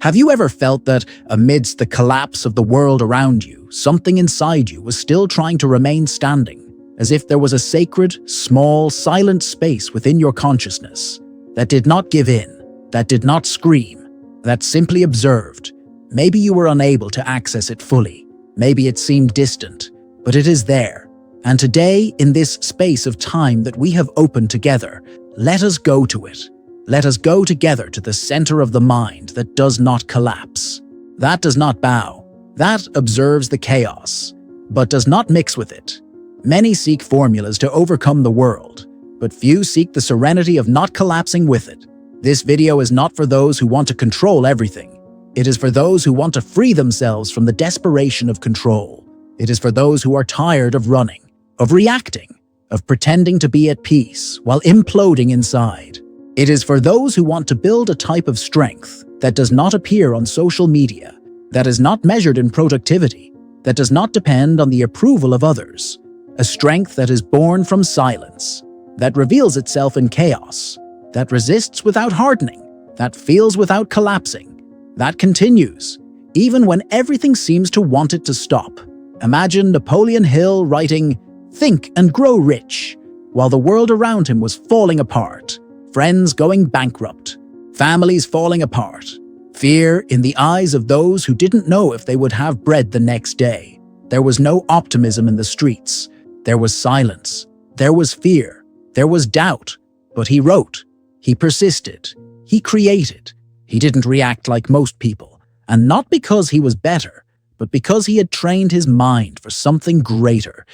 Have you ever felt that amidst the collapse of the world around you, something inside you was still trying to remain standing, as if there was a sacred, small, silent space within your consciousness that did not give in, that did not scream, that simply observed? Maybe you were unable to access it fully, maybe it seemed distant, but it is there. And today, in this space of time that we have opened together, let us go to it. Let us go together to the center of the mind that does not collapse, that does not bow, that observes the chaos, but does not mix with it. Many seek formulas to overcome the world, but few seek the serenity of not collapsing with it. This video is not for those who want to control everything. It is for those who want to free themselves from the desperation of control. It is for those who are tired of running, of reacting, of pretending to be at peace while imploding inside. It is for those who want to build a type of strength that does not appear on social media, that is not measured in productivity, that does not depend on the approval of others. A strength that is born from silence, that reveals itself in chaos, that resists without hardening, that feels without collapsing, that continues, even when everything seems to want it to stop. Imagine Napoleon Hill writing, "Think and grow rich," while the world around him was falling apart. Friends going bankrupt, families falling apart, fear in the eyes of those who didn't know if they would have bread the next day. There was no optimism in the streets. There was silence. There was fear. There was doubt. But he wrote. He persisted. He created. He didn't react like most people. And not because he was better, but because he had trained his mind for something greater.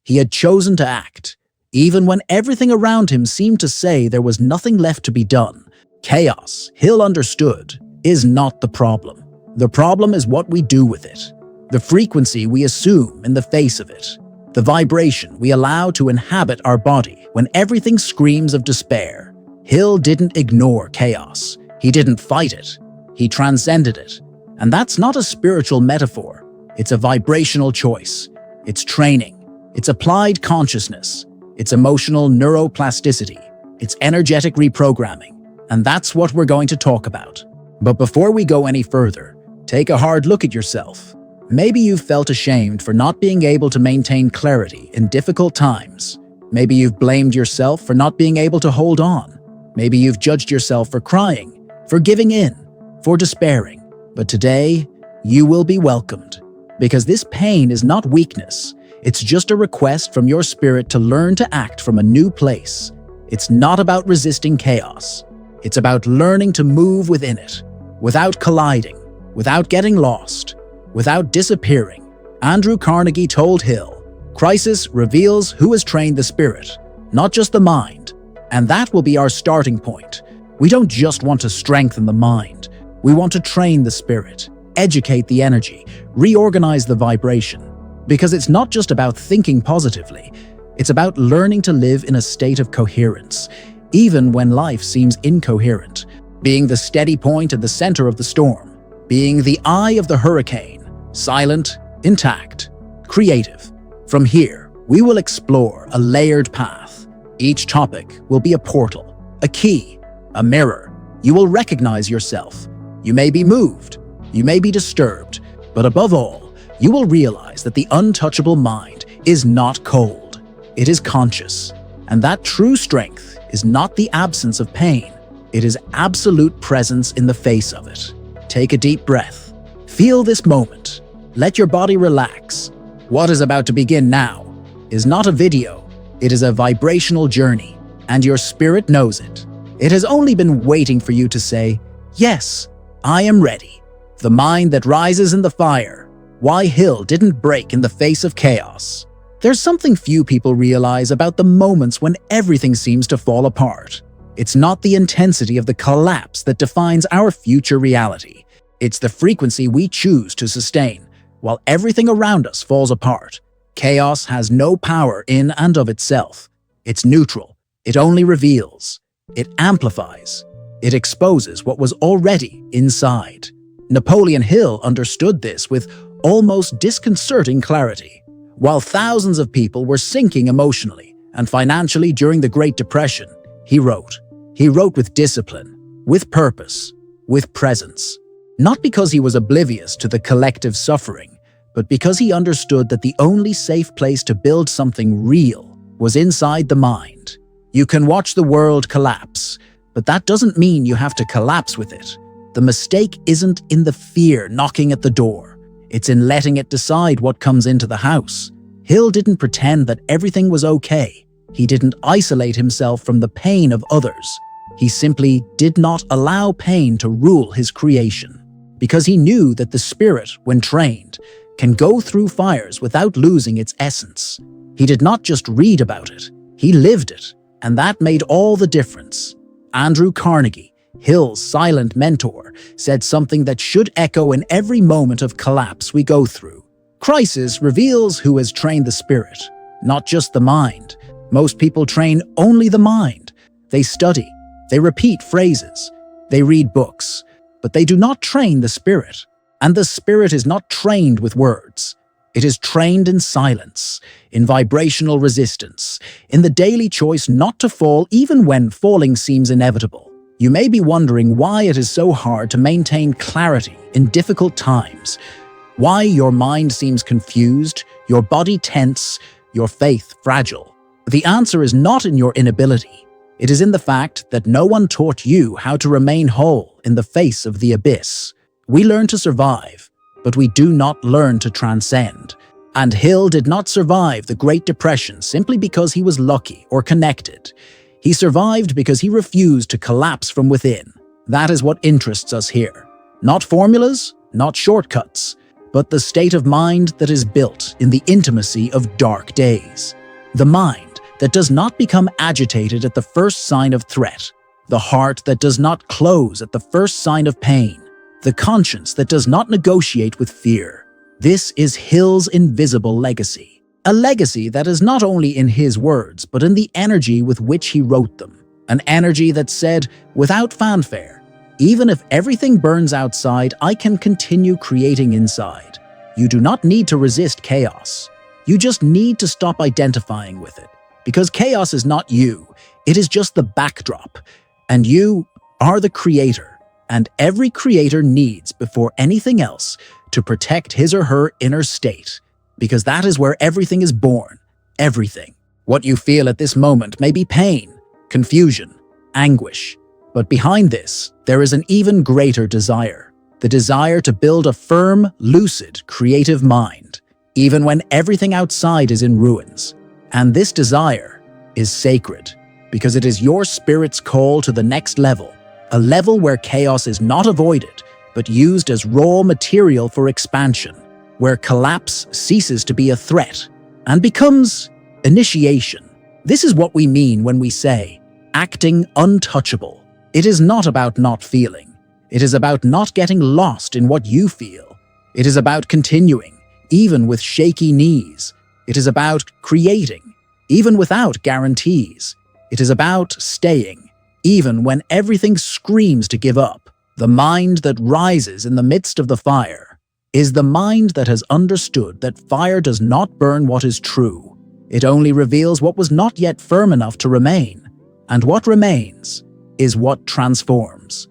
He had chosen to act. Even when everything around him seemed to say there was nothing left to be done. Chaos, Hill understood, is not the problem. The problem is what we do with it. The frequency we assume in the face of it. The vibration we allow to inhabit our body when everything screams of despair. Hill didn't ignore chaos. He didn't fight it. He transcended it. And that's not a spiritual metaphor. It's a vibrational choice. It's training. It's applied consciousness. It's emotional neuroplasticity. It's energetic reprogramming. And that's what we're going to talk about. But before we go any further, take a hard look at yourself. Maybe you've felt ashamed for not being able to maintain clarity in difficult times. Maybe you've blamed yourself for not being able to hold on. Maybe you've judged yourself for crying, for giving in, for despairing. But today, you will be welcomed. Because this pain is not weakness. It's just a request from your spirit to learn to act from a new place. It's not about resisting chaos. It's about learning to move within it, without colliding, without getting lost, without disappearing. Andrew Carnegie told Hill, "Crisis reveals who has trained the spirit, not just the mind." And that will be our starting point. We don't just want to strengthen the mind. We want to train the spirit, educate the energy, reorganize the vibration. Because it's not just about thinking positively, it's about learning to live in a state of coherence, even when life seems incoherent, being the steady point at the center of the storm, being the eye of the hurricane, silent, intact, creative. From here, we will explore a layered path. Each topic will be a portal, a key, a mirror. You will recognize yourself. You may be moved, you may be disturbed, but above all, you will realize that the untouchable mind is not cold. It is conscious. And that true strength is not the absence of pain. It is absolute presence in the face of it. Take a deep breath. Feel this moment. Let your body relax. What is about to begin now is not a video. It is a vibrational journey, and your spirit knows it. It has only been waiting for you to say, "Yes, I am ready." The mind that rises in the fire. Why Hill didn't break in the face of chaos. There's something few people realize about the moments when everything seems to fall apart. It's not the intensity of the collapse that defines our future reality. It's the frequency we choose to sustain, while everything around us falls apart. Chaos has no power in and of itself. It's neutral. It only reveals. It amplifies. It exposes what was already inside. Napoleon Hill understood this with almost disconcerting clarity. While thousands of people were sinking emotionally and financially during the Great Depression, he wrote. He wrote with discipline, with purpose, with presence. Not because he was oblivious to the collective suffering, but because he understood that the only safe place to build something real was inside the mind. You can watch the world collapse, but that doesn't mean you have to collapse with it. The mistake isn't in the fear knocking at the door. It's in letting it decide what comes into the house. Hill didn't pretend that everything was okay. He didn't isolate himself from the pain of others. He simply did not allow pain to rule his creation. Because he knew that the spirit, when trained, can go through fires without losing its essence. He did not just read about it, he lived it, and that made all the difference. Andrew Carnegie, Hill's silent mentor, said something that should echo in every moment of collapse we go through. Crisis reveals who has trained the spirit, not just the mind. Most people train only the mind. They study, they repeat phrases, they read books, but they do not train the spirit. And the spirit is not trained with words. It is trained in silence, in vibrational resistance, in the daily choice not to fall even when falling seems inevitable. You may be wondering why it is so hard to maintain clarity in difficult times, why your mind seems confused, your body tense, your faith fragile. The answer is not in your inability. It is in the fact that no one taught you how to remain whole in the face of the abyss. We learn to survive, but we do not learn to transcend. And Hill did not survive the Great Depression simply because he was lucky or connected. He survived because he refused to collapse from within. That is what interests us here. Not formulas, not shortcuts, but the state of mind that is built in the intimacy of dark days. The mind that does not become agitated at the first sign of threat. The heart that does not close at the first sign of pain. The conscience that does not negotiate with fear. This is Hill's invisible legacy. A legacy that is not only in his words, but in the energy with which he wrote them. An energy that said, without fanfare, even if everything burns outside, I can continue creating inside. You do not need to resist chaos. You just need to stop identifying with it. Because chaos is not you, it is just the backdrop. And you are the creator. And every creator needs, before anything else, to protect his or her inner state. Because that is where everything is born. Everything. What you feel at this moment may be pain, confusion, anguish. But behind this, there is an even greater desire. The desire to build a firm, lucid, creative mind, even when everything outside is in ruins. And this desire is sacred, because it is your spirit's call to the next level, a level where chaos is not avoided, but used as raw material for expansion, where collapse ceases to be a threat and becomes initiation. This is what we mean when we say, acting untouchable. It is not about not feeling. It is about not getting lost in what you feel. It is about continuing, even with shaky knees. It is about creating, even without guarantees. It is about staying, even when everything screams to give up. The mind that rises in the midst of the fire is the mind that has understood that fire does not burn what is true. It only reveals what was not yet firm enough to remain. And what remains is what transforms.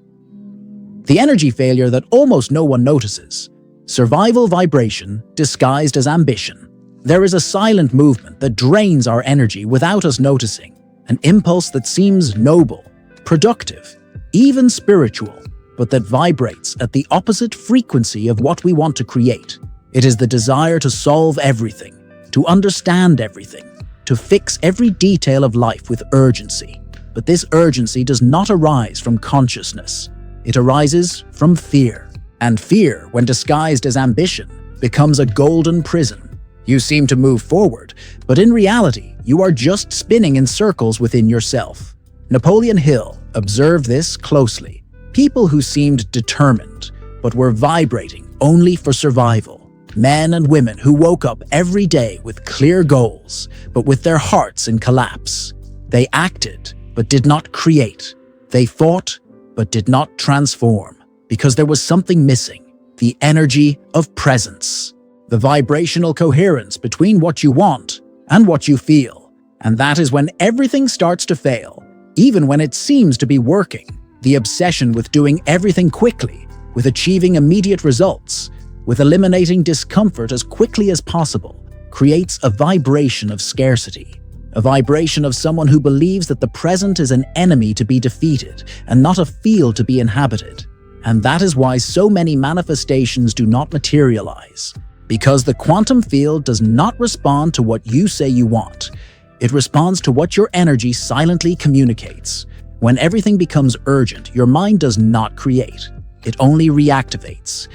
The energy failure that almost no one notices. Survival vibration disguised as ambition. There is a silent movement that drains our energy without us noticing. An impulse that seems noble, productive, even spiritual, but that vibrates at the opposite frequency of what we want to create. It is the desire to solve everything, to understand everything, to fix every detail of life with urgency. But this urgency does not arise from consciousness. It arises from fear. And fear, when disguised as ambition, becomes a golden prison. You seem to move forward, but in reality, you are just spinning in circles within yourself. Napoleon Hill observed this closely. People who seemed determined, but were vibrating only for survival. Men and women who woke up every day with clear goals, but with their hearts in collapse. They acted, but did not create. They fought, but did not transform, because there was something missing, the energy of presence. The vibrational coherence between what you want and what you feel. And that is when everything starts to fail, even when it seems to be working. The obsession with doing everything quickly, with achieving immediate results, with eliminating discomfort as quickly as possible, creates a vibration of scarcity, a vibration of someone who believes that the present is an enemy to be defeated and not a field to be inhabited. And that is why so many manifestations do not materialize, because the quantum field does not respond to what you say you want. It responds to what your energy silently communicates. When everything becomes urgent, your mind does not create. It only reactivates.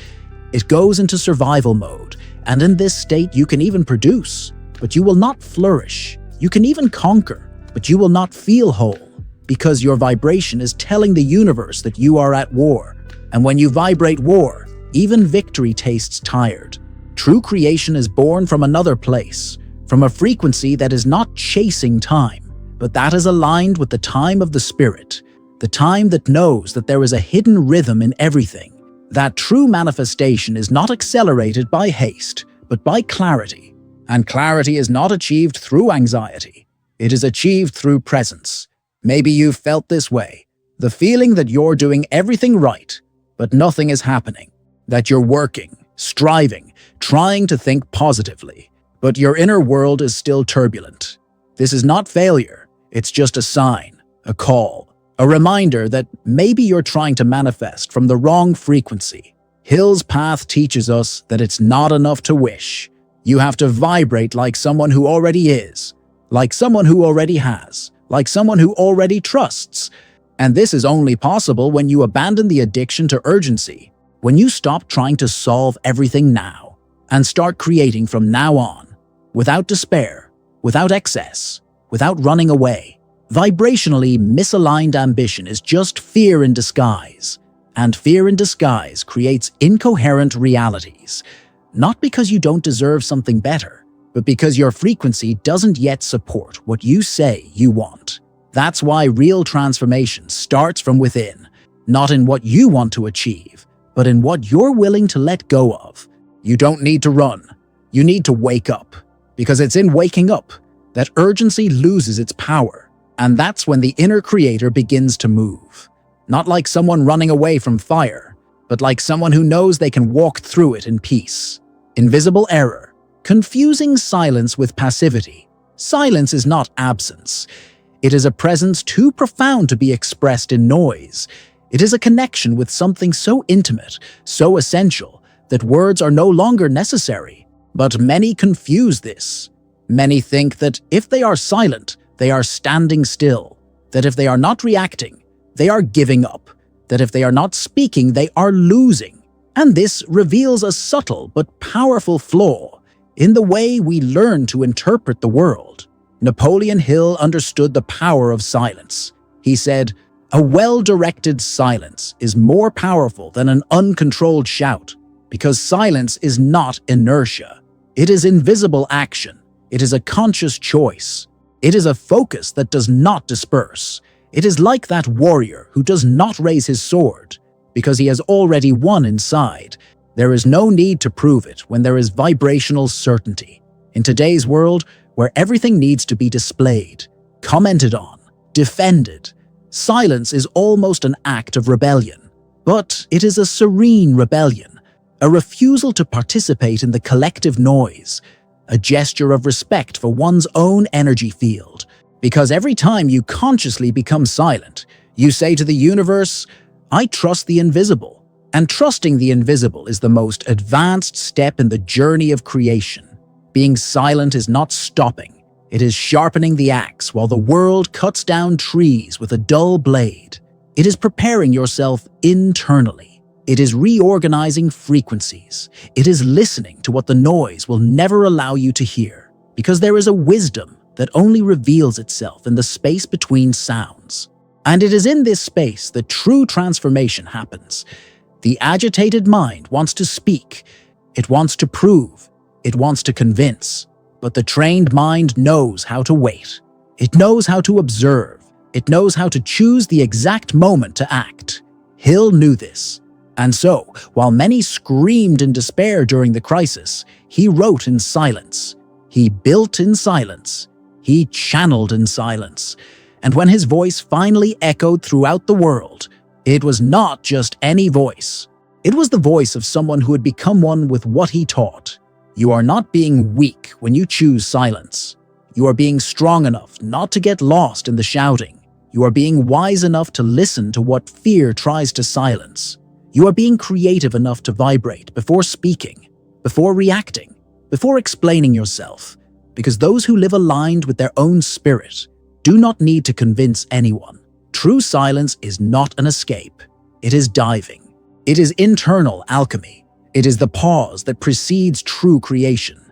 It goes into survival mode, and in this state you can even produce, but you will not flourish. You can even conquer, but you will not feel whole, because your vibration is telling the universe that you are at war. And when you vibrate war, even victory tastes tired. True creation is born from another place, from a frequency that is not chasing time, but that is aligned with the time of the spirit, the time that knows that there is a hidden rhythm in everything. That true manifestation is not accelerated by haste, but by clarity. And clarity is not achieved through anxiety. It is achieved through presence. Maybe you've felt this way. The feeling that you're doing everything right, but nothing is happening. That you're working, striving, trying to think positively, but your inner world is still turbulent. This is not failure. It's just a sign, a call, a reminder that maybe you're trying to manifest from the wrong frequency. Hill's path teaches us that it's not enough to wish. You have to vibrate like someone who already is, like someone who already has, like someone who already trusts. And this is only possible when you abandon the addiction to urgency, when you stop trying to solve everything now and start creating from now on, without despair, without excess, without running away. Vibrationally misaligned ambition is just fear in disguise, and fear in disguise creates incoherent realities, not because you don't deserve something better, but because your frequency doesn't yet support what you say you want. That's why real transformation starts from within, not in what you want to achieve, but in what you're willing to let go of. You don't need to run. You need to wake up, because it's in waking up that urgency loses its power, and that's when the inner creator begins to move. Not like someone running away from fire, but like someone who knows they can walk through it in peace. Invisible error, confusing silence with passivity. Silence is not absence. It is a presence too profound to be expressed in noise. It is a connection with something so intimate, so essential, that words are no longer necessary. But many confuse this. Many think that if they are silent, they are standing still, that if they are not reacting, they are giving up, that if they are not speaking, they are losing. And this reveals a subtle but powerful flaw in the way we learn to interpret the world. Napoleon Hill understood the power of silence. He said, "A well-directed silence is more powerful than an uncontrolled shout, because silence is not inertia. It is invisible action. It is a conscious choice. It is a focus that does not disperse. It is like that warrior who does not raise his sword, because he has already won inside. There is no need to prove it when there is vibrational certainty. In today's world, where everything needs to be displayed, commented on, defended, silence is almost an act of rebellion. But it is a serene rebellion, a refusal to participate in the collective noise, a gesture of respect for one's own energy field. Because every time you consciously become silent, you say to the universe, "I trust the invisible." And trusting the invisible is the most advanced step in the journey of creation. Being silent is not stopping. It is sharpening the axe while the world cuts down trees with a dull blade. It is preparing yourself internally. It is reorganizing frequencies. It is listening to what the noise will never allow you to hear, because there is a wisdom that only reveals itself in the space between sounds. And it is in this space that true transformation happens. The agitated mind wants to speak. It wants to prove. It wants to convince, but the trained mind knows how to wait. It knows how to observe. It knows how to choose the exact moment to act. Hill knew this. And so, while many screamed in despair during the crisis, he wrote in silence. He built in silence. He channeled in silence. And when his voice finally echoed throughout the world, it was not just any voice. It was the voice of someone who had become one with what he taught. You are not being weak when you choose silence. You are being strong enough not to get lost in the shouting. You are being wise enough to listen to what fear tries to silence. You are being creative enough to vibrate before speaking, before reacting, before explaining yourself, because those who live aligned with their own spirit do not need to convince anyone. True silence is not an escape. It is diving. It is internal alchemy. It is the pause that precedes true creation.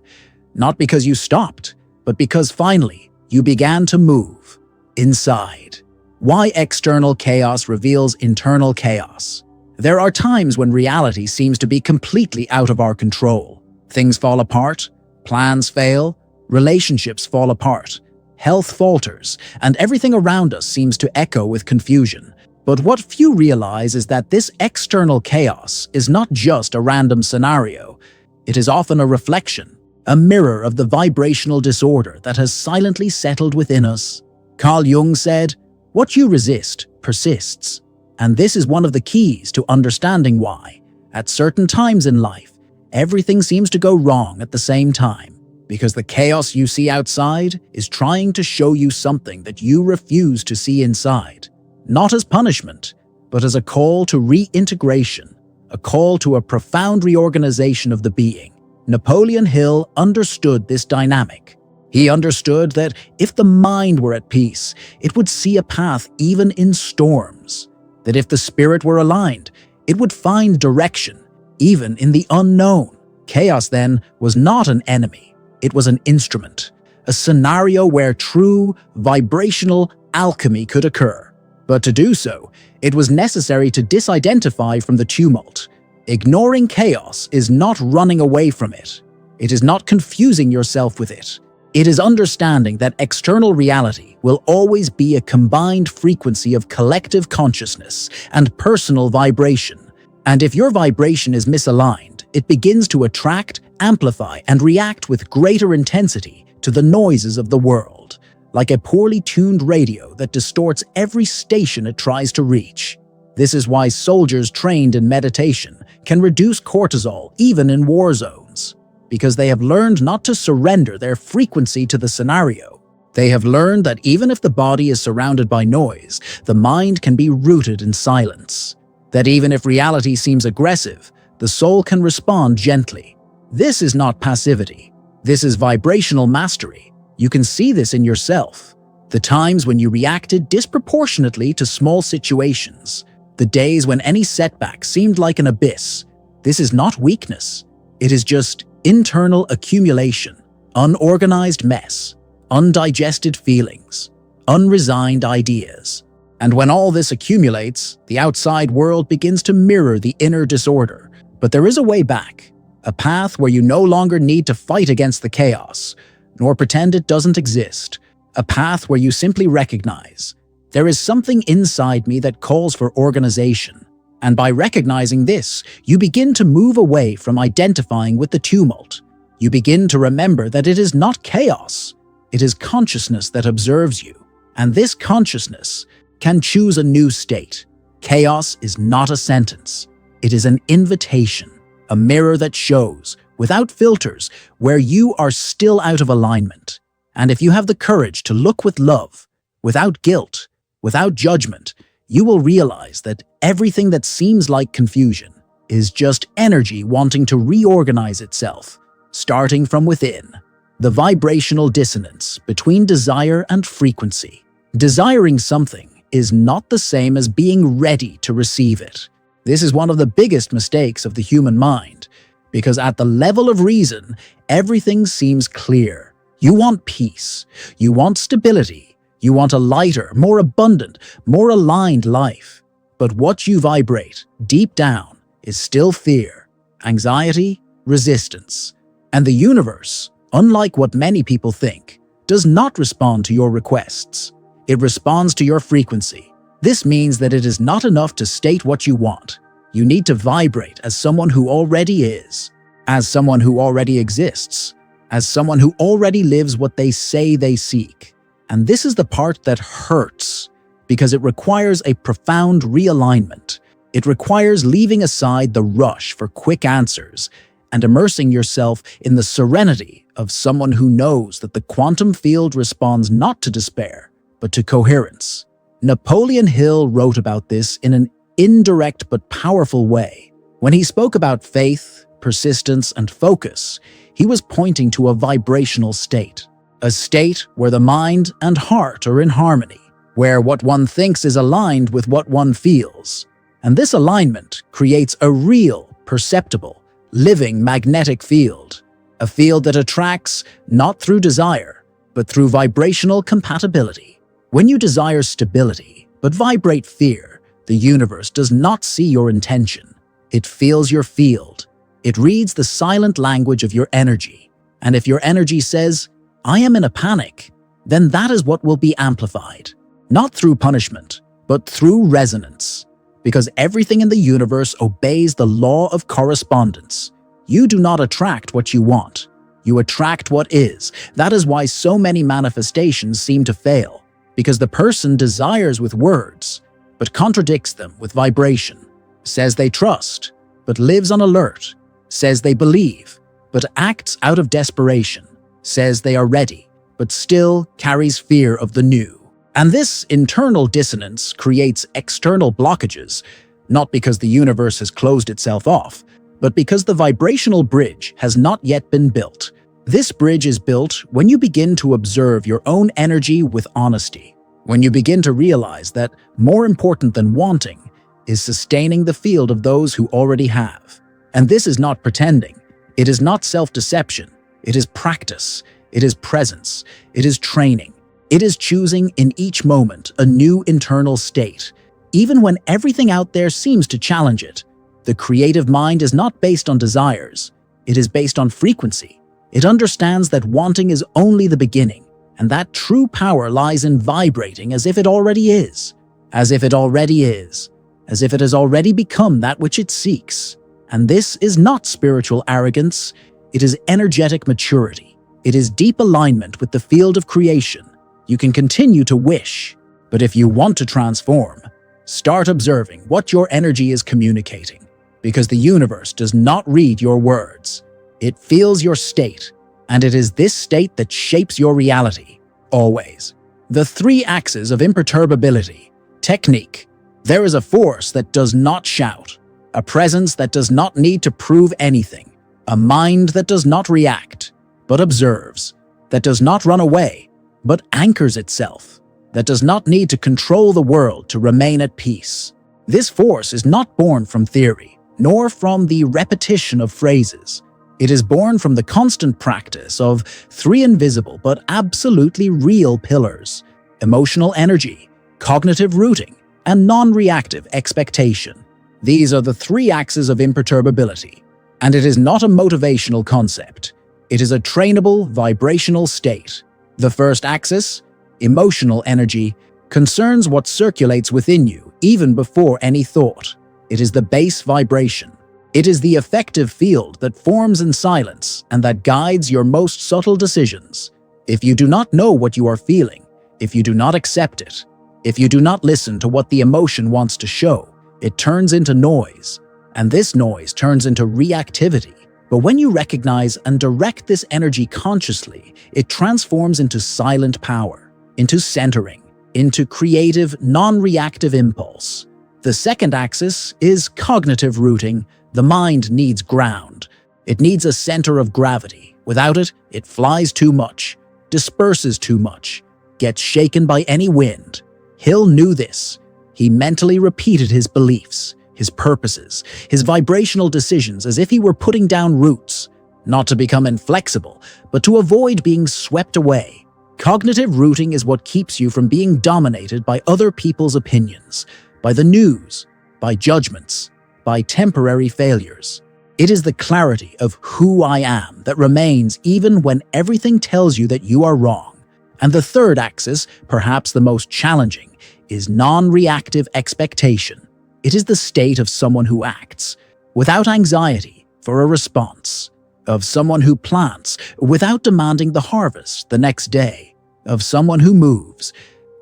Not because you stopped, but because finally you began to move inside. Why external chaos reveals internal chaos. There are times when reality seems to be completely out of our control. Things fall apart, plans fail, relationships fall apart, health falters, and everything around us seems to echo with confusion. But what few realize is that this external chaos is not just a random scenario. It is often a reflection, a mirror of the vibrational disorder that has silently settled within us. Carl Jung said, "What you resist persists." And this is one of the keys to understanding why, at certain times in life, everything seems to go wrong at the same time. Because the chaos you see outside is trying to show you something that you refuse to see inside. Not as punishment, but as a call to reintegration, a call to a profound reorganization of the being. Napoleon Hill understood this dynamic. He understood that if the mind were at peace, it would see a path even in storms. That if the spirit were aligned, it would find direction, even in the unknown. Chaos, then, was not an enemy. It was an instrument, a scenario where true, vibrational alchemy could occur. But to do so, it was necessary to disidentify from the tumult. Ignoring chaos is not running away from it. It is not confusing yourself with it. It is understanding that external reality will always be a combined frequency of collective consciousness and personal vibration. And if your vibration is misaligned, it begins to attract, amplify, and react with greater intensity to the noises of the world, like a poorly tuned radio that distorts every station it tries to reach. This is why soldiers trained in meditation can reduce cortisol even in war zones, because they have learned not to surrender their frequency to the scenario. They have learned that even if the body is surrounded by noise, the mind can be rooted in silence. That even if reality seems aggressive, the soul can respond gently. This is not passivity. This is vibrational mastery. You can see this in yourself. The times when you reacted disproportionately to small situations. The days when any setback seemed like an abyss. This is not weakness. It is just internal accumulation, unorganized mess, undigested feelings, unresigned ideas. And when all this accumulates, the outside world begins to mirror the inner disorder. But there is a way back, a path where you no longer need to fight against the chaos, nor pretend it doesn't exist, a path where you simply recognize, there is something inside me that calls for organization. And by recognizing this, you begin to move away from identifying with the tumult. You begin to remember that it is not chaos. It is consciousness that observes you. And this consciousness can choose a new state. Chaos is not a sentence. It is an invitation, a mirror that shows, without filters, where you are still out of alignment. And if you have the courage to look with love, without guilt, without judgment, you will realize that everything that seems like confusion is just energy wanting to reorganize itself, starting from within. The vibrational dissonance between desire and frequency. Desiring something is not the same as being ready to receive it. This is one of the biggest mistakes of the human mind, because at the level of reason, everything seems clear. You want peace, you want stability, you want a lighter, more abundant, more aligned life. But what you vibrate, deep down, is still fear, anxiety, resistance. And the universe, unlike what many people think, does not respond to your requests. It responds to your frequency. This means that it is not enough to state what you want. You need to vibrate as someone who already is, as someone who already exists, as someone who already lives what they say they seek. And this is the part that hurts, because it requires a profound realignment. It requires leaving aside the rush for quick answers and immersing yourself in the serenity of someone who knows that the quantum field responds not to despair, but to coherence. Napoleon Hill wrote about this in an indirect but powerful way. When he spoke about faith, persistence, and focus, he was pointing to a vibrational state. A state where the mind and heart are in harmony, where what one thinks is aligned with what one feels. And this alignment creates a real, perceptible, living magnetic field. A field that attracts not through desire, but through vibrational compatibility. When you desire stability, but vibrate fear, the universe does not see your intention. It feels your field. It reads the silent language of your energy. And if your energy says, "I am in a panic," then that is what will be amplified. Not through punishment, but through resonance. Because everything in the universe obeys the law of correspondence. You do not attract what you want. You attract what is. That is why so many manifestations seem to fail. Because the person desires with words, but contradicts them with vibration. Says they trust, but lives on alert. Says they believe, but acts out of desperation. Says they are ready, but still carries fear of the new. And this internal dissonance creates external blockages, not because the universe has closed itself off, but because the vibrational bridge has not yet been built. This bridge is built when you begin to observe your own energy with honesty, when you begin to realize that more important than wanting is sustaining the field of those who already have. And this is not pretending. It is not self-deception. It is practice. It is presence. It is training. It is choosing in each moment a new internal state, even when everything out there seems to challenge it. The creative mind is not based on desires. It is based on frequency. It understands that wanting is only the beginning, and that true power lies in vibrating as if it already is, as if it already is, as if it has already become that which it seeks. And this is not spiritual arrogance. It is energetic maturity. It is deep alignment with the field of creation. You can continue to wish, but if you want to transform, start observing what your energy is communicating, because the universe does not read your words. It feels your state, and it is this state that shapes your reality, always. The three axes of imperturbability. Technique. There is a force that does not shout, a presence that does not need to prove anything, a mind that does not react, but observes, that does not run away, but anchors itself, that does not need to control the world to remain at peace. This force is not born from theory, nor from the repetition of phrases. It is born from the constant practice of three invisible but absolutely real pillars: emotional energy, cognitive rooting, and non-reactive expectation. These are the three axes of imperturbability, and it is not a motivational concept. It is a trainable, vibrational state. The first axis, emotional energy, concerns what circulates within you even before any thought. It is the base vibration. It is the effective field that forms in silence and that guides your most subtle decisions. If you do not know what you are feeling, if you do not accept it, if you do not listen to what the emotion wants to show, it turns into noise, and this noise turns into reactivity. But when you recognize and direct this energy consciously, it transforms into silent power, into centering, into creative, non-reactive impulse. The second axis is cognitive rooting. The mind needs ground. It needs a center of gravity. Without it, it flies too much, disperses too much, gets shaken by any wind. Hill knew this. He mentally repeated his beliefs, his purposes, his vibrational decisions as if he were putting down roots, not to become inflexible, but to avoid being swept away. Cognitive rooting is what keeps you from being dominated by other people's opinions, by the news, by judgments, by temporary failures. It is the clarity of who I am that remains even when everything tells you that you are wrong. And the third axis, perhaps the most challenging, is non-reactive expectation. It is the state of someone who acts without anxiety for a response, of someone who plants without demanding the harvest the next day, of someone who moves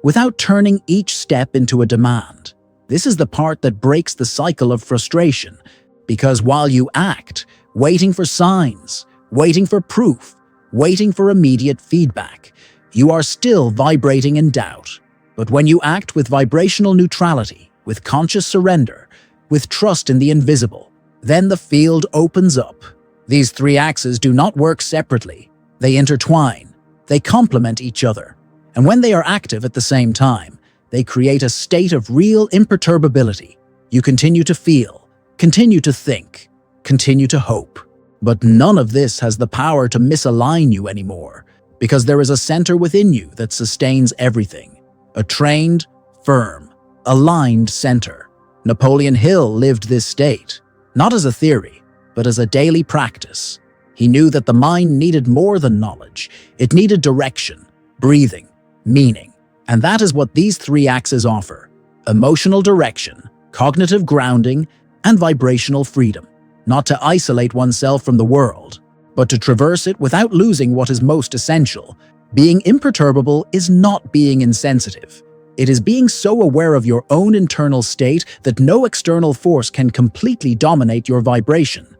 without turning each step into a demand, This is the part that breaks the cycle of frustration, because while you act, waiting for signs, waiting for proof, waiting for immediate feedback, you are still vibrating in doubt. But when you act with vibrational neutrality, with conscious surrender, with trust in the invisible, then the field opens up. These three axes do not work separately. They intertwine. They complement each other. And when they are active at the same time, they create a state of real imperturbability. You continue to feel, continue to think, continue to hope. But none of this has the power to misalign you anymore, because there is a center within you that sustains everything. A trained, firm, aligned center. Napoleon Hill lived this state, not as a theory, but as a daily practice. He knew that the mind needed more than knowledge. It needed direction, breathing, meaning. And that is what these three axes offer: emotional direction, cognitive grounding, and vibrational freedom. Not to isolate oneself from the world, but to traverse it without losing what is most essential. Being imperturbable is not being insensitive. It is being so aware of your own internal state that no external force can completely dominate your vibration.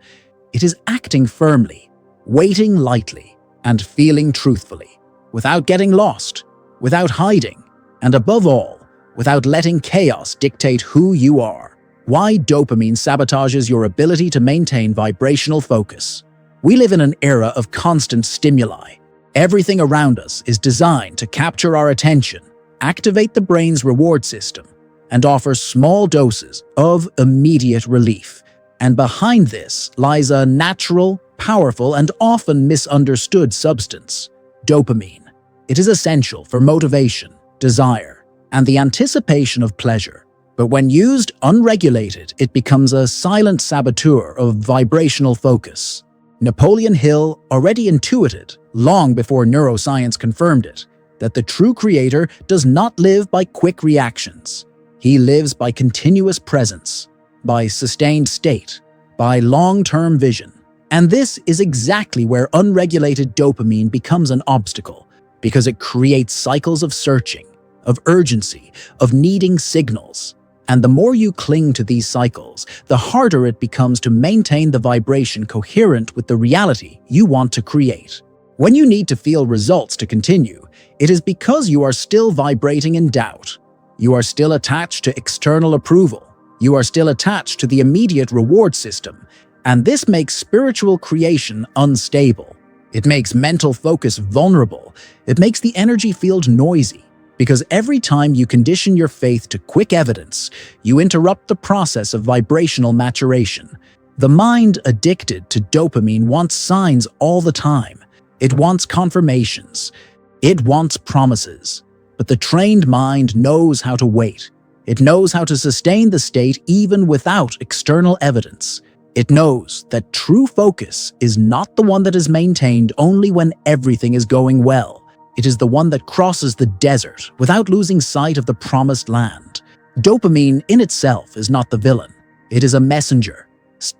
It is acting firmly, waiting lightly, and feeling truthfully, without getting lost, without hiding, and above all, without letting chaos dictate who you are. Why dopamine sabotages your ability to maintain vibrational focus. We live in an era of constant stimuli. Everything around us is designed to capture our attention, activate the brain's reward system, and offer small doses of immediate relief. And behind this lies a natural, powerful, and often misunderstood substance: dopamine. It is essential for motivation, desire, and the anticipation of pleasure. But when used unregulated, it becomes a silent saboteur of vibrational focus. Napoleon Hill already intuited, long before neuroscience confirmed it, that the true creator does not live by quick reactions. He lives by continuous presence, by sustained state, by long-term vision. And this is exactly where unregulated dopamine becomes an obstacle, because it creates cycles of searching, of urgency, of needing signals. And the more you cling to these cycles, the harder it becomes to maintain the vibration coherent with the reality you want to create. When you need to feel results to continue, it is because you are still vibrating in doubt. You are still attached to external approval. You are still attached to the immediate reward system. And this makes spiritual creation unstable. It makes mental focus vulnerable. It makes the energy field noisy. Because every time you condition your faith to quick evidence, you interrupt the process of vibrational maturation. The mind addicted to dopamine wants signs all the time. It wants confirmations. It wants promises. But the trained mind knows how to wait. It knows how to sustain the state even without external evidence. It knows that true focus is not the one that is maintained only when everything is going well. It is the one that crosses the desert without losing sight of the promised land. Dopamine in itself is not the villain. It is a messenger,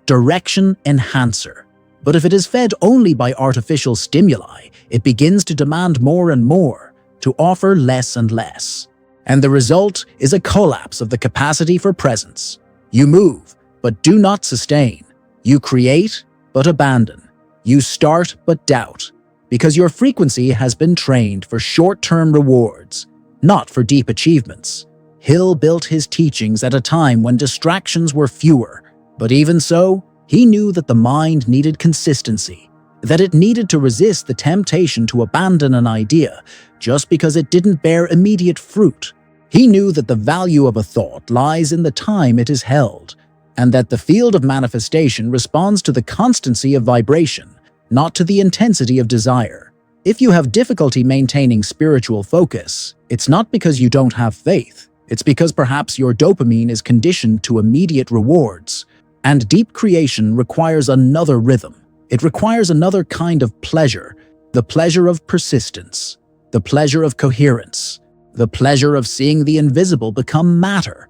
direction enhancer. But if it is fed only by artificial stimuli, it begins to demand more and more, to offer less and less. And the result is a collapse of the capacity for presence. You move, but do not sustain. You create, but abandon. You start, but doubt. Because your frequency has been trained for short-term rewards, not for deep achievements. Hill built his teachings at a time when distractions were fewer, but even so, he knew that the mind needed consistency, that it needed to resist the temptation to abandon an idea just because it didn't bear immediate fruit. He knew that the value of a thought lies in the time it is held, and that the field of manifestation responds to the constancy of vibration, not to the intensity of desire. If you have difficulty maintaining spiritual focus, it's not because you don't have faith. It's because perhaps your dopamine is conditioned to immediate rewards. And deep creation requires another rhythm. It requires another kind of pleasure, the pleasure of persistence, the pleasure of coherence, the pleasure of seeing the invisible become matter,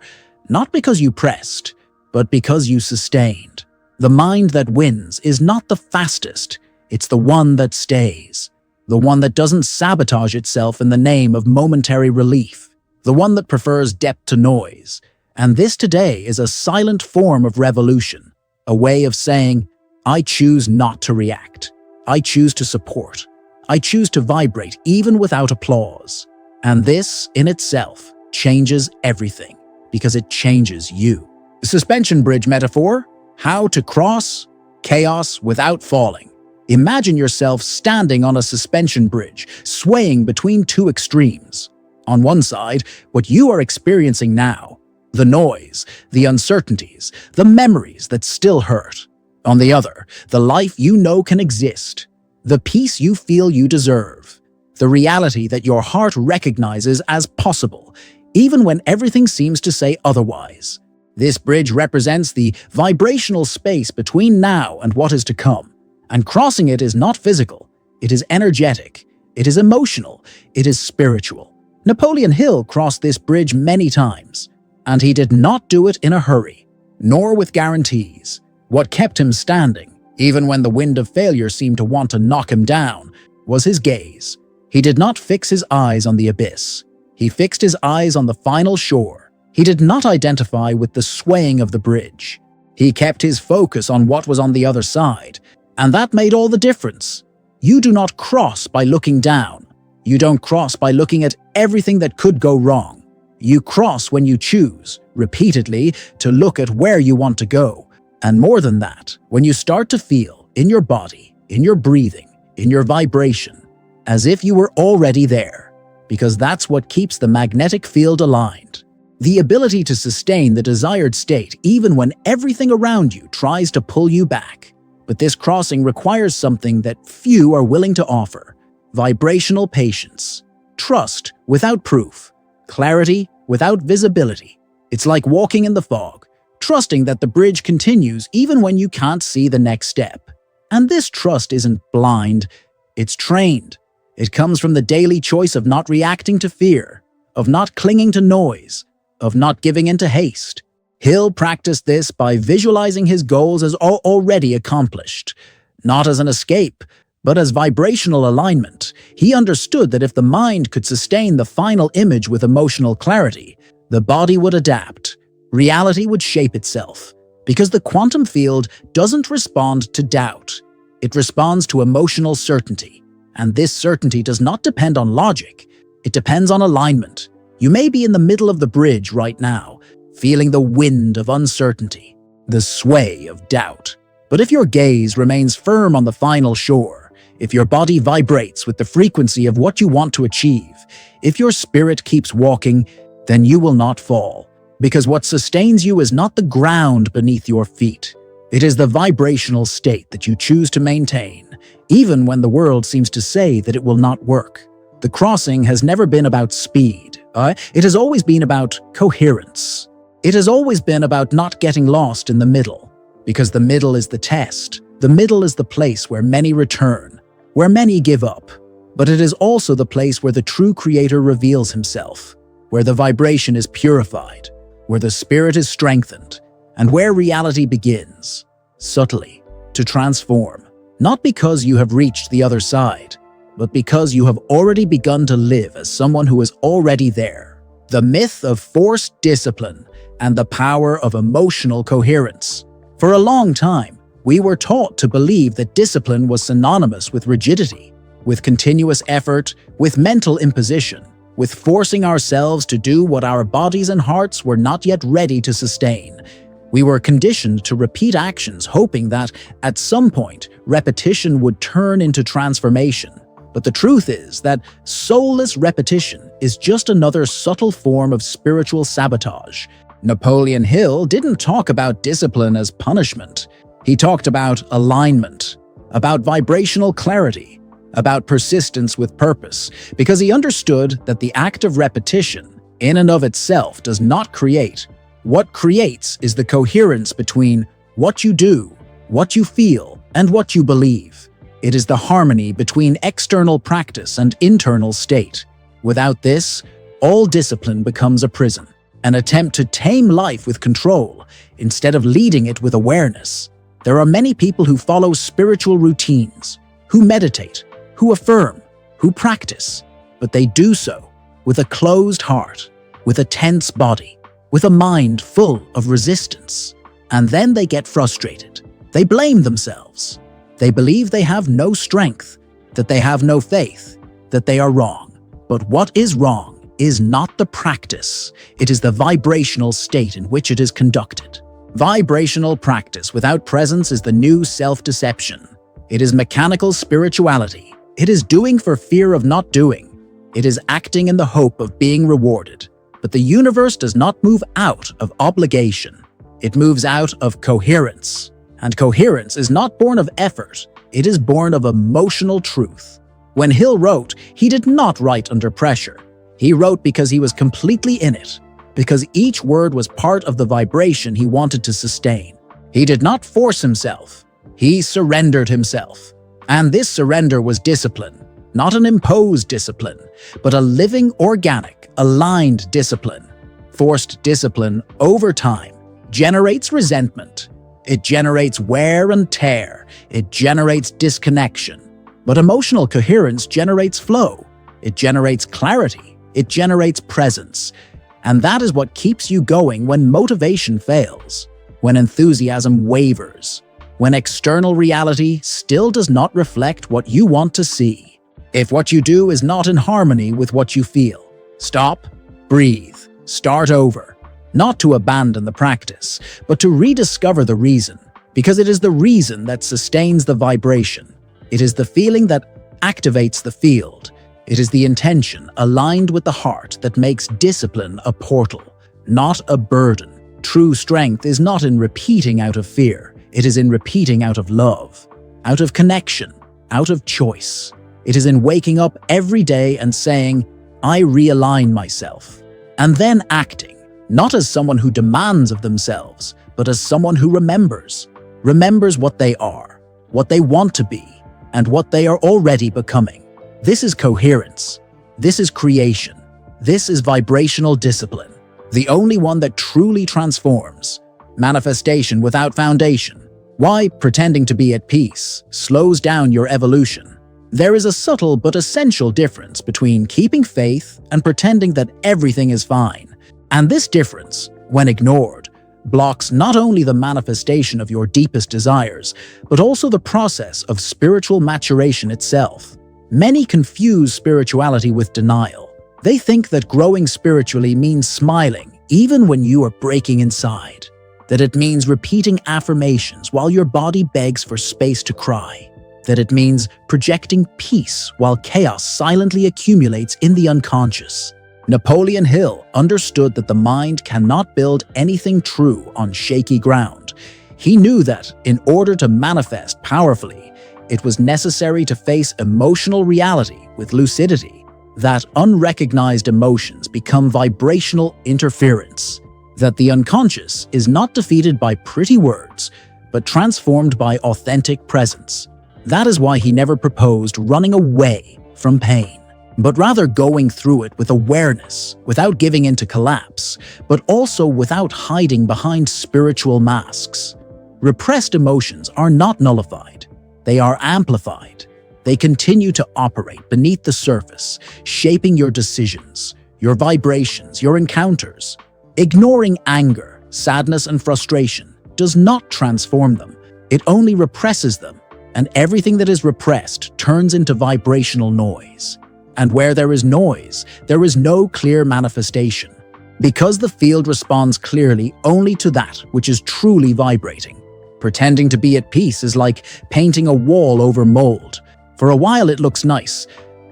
not because you pressed, but because you sustained. The mind that wins is not the fastest. It's the one that stays, the one that doesn't sabotage itself in the name of momentary relief, the one that prefers depth to noise, And this today is a silent form of revolution, a way of saying, I choose not to react. I choose to support. I choose to vibrate even without applause. And this, in itself, changes everything, because it changes you. Suspension bridge metaphor: how to cross chaos without falling. Imagine yourself standing on a suspension bridge, swaying between two extremes. On one side, what you are experiencing now, the noise, the uncertainties, the memories that still hurt. On the other, the life you know can exist, the peace you feel you deserve, the reality that your heart recognizes as possible, even when everything seems to say otherwise. This bridge represents the vibrational space between now and what is to come, and crossing it is not physical, it is energetic, it is emotional, it is spiritual. Napoleon Hill crossed this bridge many times, and he did not do it in a hurry, nor with guarantees. What kept him standing, even when the wind of failure seemed to want to knock him down, was his gaze. He did not fix his eyes on the abyss. He fixed his eyes on the final shore. He did not identify with the swaying of the bridge. He kept his focus on what was on the other side, and that made all the difference. You do not cross by looking down. You don't cross by looking at everything that could go wrong. You cross when you choose, repeatedly, to look at where you want to go. And more than that, when you start to feel, in your body, in your breathing, in your vibration, as if you were already there, because that's what keeps the magnetic field aligned. The ability to sustain the desired state even when everything around you tries to pull you back. But this crossing requires something that few are willing to offer: vibrational patience, trust without proof, clarity without visibility. It's like walking in the fog, trusting that the bridge continues even when you can't see the next step. And this trust isn't blind, it's trained. It comes from the daily choice of not reacting to fear, of not clinging to noise, of not giving in to haste. Hill practiced this by visualizing his goals as already accomplished, not as an escape, but as vibrational alignment. He understood that if the mind could sustain the final image with emotional clarity, the body would adapt. Reality would shape itself, because the quantum field doesn't respond to doubt. It responds to emotional certainty, and this certainty does not depend on logic. It depends on alignment. You may be in the middle of the bridge right now, feeling the wind of uncertainty, the sway of doubt. But if your gaze remains firm on the final shore, if your body vibrates with the frequency of what you want to achieve, if your spirit keeps walking, then you will not fall. Because what sustains you is not the ground beneath your feet. It is the vibrational state that you choose to maintain, even when the world seems to say that it will not work. The crossing has never been about speed. It has always been about coherence. It has always been about not getting lost in the middle, because the middle is the test. The middle is the place where many return, where many give up. But it is also the place where the true creator reveals himself, where the vibration is purified, where the spirit is strengthened, and where reality begins, subtly, to transform. Not because you have reached the other side, but because you have already begun to live as someone who is already there. The myth of forced discipline and the power of emotional coherence. For a long time, we were taught to believe that discipline was synonymous with rigidity, with continuous effort, with mental imposition, with forcing ourselves to do what our bodies and hearts were not yet ready to sustain. We were conditioned to repeat actions, hoping that, at some point, repetition would turn into transformation. But the truth is that soulless repetition is just another subtle form of spiritual sabotage. Napoleon Hill didn't talk about discipline as punishment. He talked about alignment, about vibrational clarity, about persistence with purpose, because he understood that the act of repetition, in and of itself, does not create. What creates is the coherence between what you do, what you feel, and what you believe. It is the harmony between external practice and internal state. Without this, all discipline becomes a prison, an attempt to tame life with control instead of leading it with awareness. There are many people who follow spiritual routines, who meditate, who affirm, who practice, but they do so with a closed heart, with a tense body, with a mind full of resistance. And then they get frustrated. They blame themselves. They believe they have no strength, that they have no faith, that they are wrong. But what is wrong is not the practice. It is the vibrational state in which it is conducted. Vibrational practice without presence is the new self-deception. It is mechanical spirituality. It is doing for fear of not doing. It is acting in the hope of being rewarded. But the universe does not move out of obligation. It moves out of coherence. And coherence is not born of effort. It is born of emotional truth. When Hill wrote, he did not write under pressure. He wrote because he was completely in it, because each word was part of the vibration he wanted to sustain. He did not force himself. He surrendered himself. And this surrender was discipline, not an imposed discipline, but a living, organic, aligned discipline. Forced discipline over time generates resentment. It generates wear and tear. It generates disconnection. But emotional coherence generates flow. It generates clarity. It generates presence. And that is what keeps you going when motivation fails, when enthusiasm wavers, when external reality still does not reflect what you want to see. If what you do is not in harmony with what you feel, stop, breathe, start over. Not to abandon the practice, but to rediscover the reason, because it is the reason that sustains the vibration. It is the feeling that activates the field. It is the intention aligned with the heart that makes discipline a portal, not a burden. True strength is not in repeating out of fear. It is in repeating out of love, out of connection, out of choice. It is in waking up every day and saying, I realign myself, and then acting, not as someone who demands of themselves, but as someone who remembers what they are, what they want to be, and what they are already becoming. This is coherence. This is creation. This is vibrational discipline, the only one that truly transforms. Manifestation without foundation. Why pretending to be at peace slows down your evolution. There is a subtle but essential difference between keeping faith and pretending that everything is fine. And this difference, when ignored, blocks not only the manifestation of your deepest desires, but also the process of spiritual maturation itself. Many confuse spirituality with denial. They think that growing spiritually means smiling even when you are breaking inside, that it means repeating affirmations while your body begs for space to cry, that it means projecting peace while chaos silently accumulates in the unconscious. Napoleon Hill understood that the mind cannot build anything true on shaky ground. He knew that, in order to manifest powerfully, it was necessary to face emotional reality with lucidity, that unrecognized emotions become vibrational interference, that the unconscious is not defeated by pretty words, but transformed by authentic presence. That is why he never proposed running away from pain, but rather going through it with awareness, without giving in to collapse, but also without hiding behind spiritual masks. Repressed emotions are not nullified. They are amplified. They continue to operate beneath the surface, shaping your decisions, your vibrations, your encounters. Ignoring anger, sadness, and frustration does not transform them. It only represses them, and everything that is repressed turns into vibrational noise. And where there is noise, there is no clear manifestation, because the field responds clearly only to that which is truly vibrating. Pretending to be at peace is like painting a wall over mold. For a while it looks nice,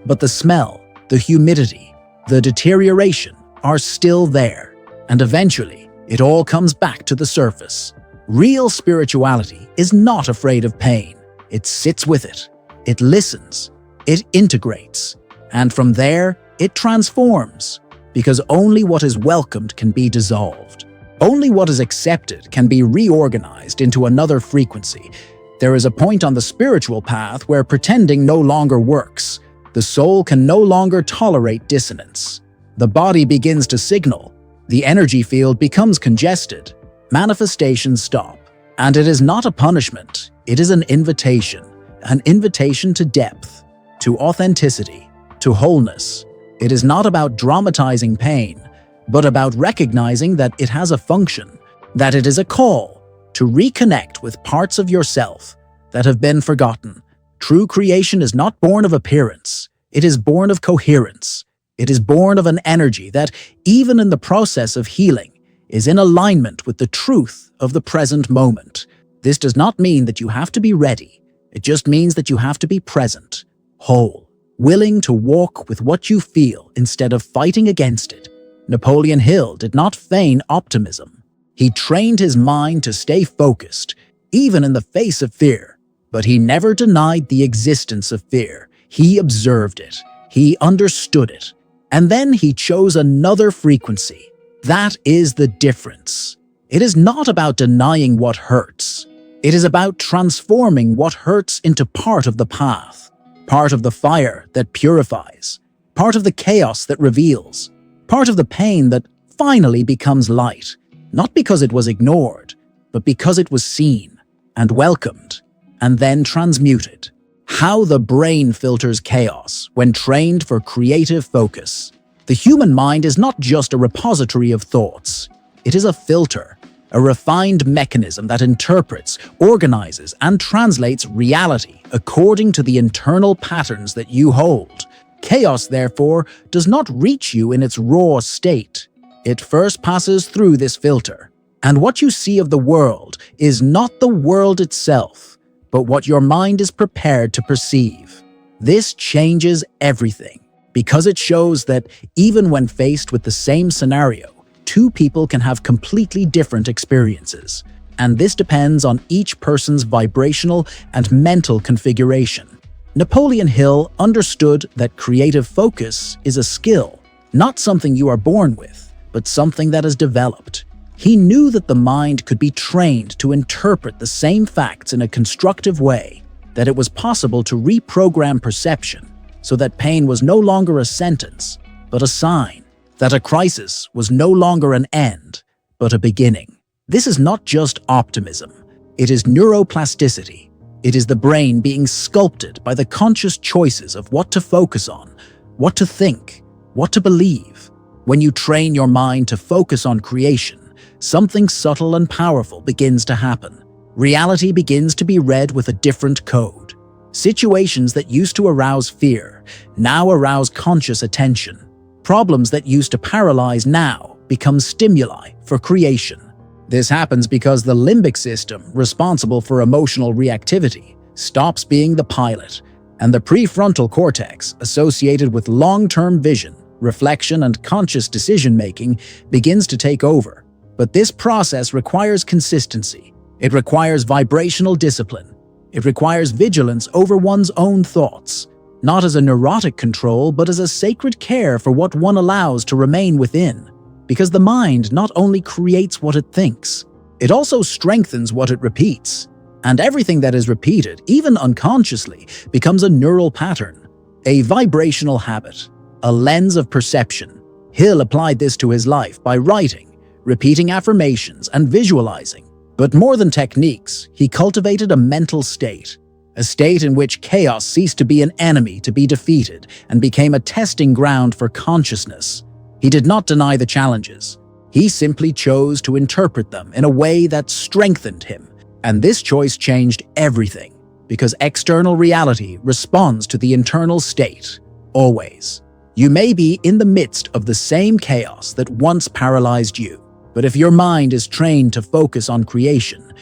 but the smell, the humidity, the deterioration are still there, and eventually it all comes back to the surface. Real spirituality is not afraid of pain. It sits with it, it listens, it integrates, and from there it transforms, because only what is welcomed can be dissolved. Only what is accepted can be reorganized into another frequency. There is a point on the spiritual path where pretending no longer works. The soul can no longer tolerate dissonance. The body begins to signal. The energy field becomes congested. Manifestations stop. And it is not a punishment. It is an invitation to depth, to authenticity, to wholeness. It is not about dramatizing pain, but about recognizing that it has a function, that it is a call to reconnect with parts of yourself that have been forgotten. True creation is not born of appearance. It is born of coherence. It is born of an energy that, even in the process of healing, is in alignment with the truth of the present moment. This does not mean that you have to be ready. It just means that you have to be present, whole, willing to walk with what you feel instead of fighting against it. Napoleon Hill did not feign optimism. He trained his mind to stay focused, even in the face of fear. But he never denied the existence of fear. He observed it. He understood it. And then he chose another frequency. That is the difference. It is not about denying what hurts. It is about transforming what hurts into part of the path, part of the fire that purifies, part of the chaos that reveals, part of the pain that finally becomes light, not because it was ignored, but because it was seen and welcomed and then transmuted. How the brain filters chaos when trained for creative focus. The human mind is not just a repository of thoughts. It is a filter, a refined mechanism that interprets, organizes, and translates reality according to the internal patterns that you hold. Chaos, therefore, does not reach you in its raw state. It first passes through this filter. And what you see of the world is not the world itself, but what your mind is prepared to perceive. This changes everything, because it shows that even when faced with the same scenario, two people can have completely different experiences. And this depends on each person's vibrational and mental configuration. Napoleon Hill understood that creative focus is a skill, not something you are born with, but something that is developed. He knew that the mind could be trained to interpret the same facts in a constructive way, that it was possible to reprogram perception so that pain was no longer a sentence, but a sign, that a crisis was no longer an end, but a beginning. This is not just optimism. It is neuroplasticity. It is the brain being sculpted by the conscious choices of what to focus on, what to think, what to believe. When you train your mind to focus on creation, something subtle and powerful begins to happen. Reality begins to be read with a different code. Situations that used to arouse fear now arouse conscious attention. Problems that used to paralyze now become stimuli for creation. This happens because the limbic system, responsible for emotional reactivity, stops being the pilot, and the prefrontal cortex, associated with long-term vision, reflection, and conscious decision-making, begins to take over. But this process requires consistency. It requires vibrational discipline. It requires vigilance over one's own thoughts, not as a neurotic control, but as a sacred care for what one allows to remain within. Because the mind not only creates what it thinks, it also strengthens what it repeats. And everything that is repeated, even unconsciously, becomes a neural pattern, a vibrational habit, a lens of perception. Hill applied this to his life by writing, repeating affirmations, and visualizing. But more than techniques, he cultivated a mental state, a state in which chaos ceased to be an enemy to be defeated and became a testing ground for consciousness. He did not deny the challenges. He simply chose to interpret them in a way that strengthened him. And this choice changed everything, because external reality responds to the internal state, always. You may be in the midst of the same chaos that once paralyzed you, but if your mind is trained to focus on creation,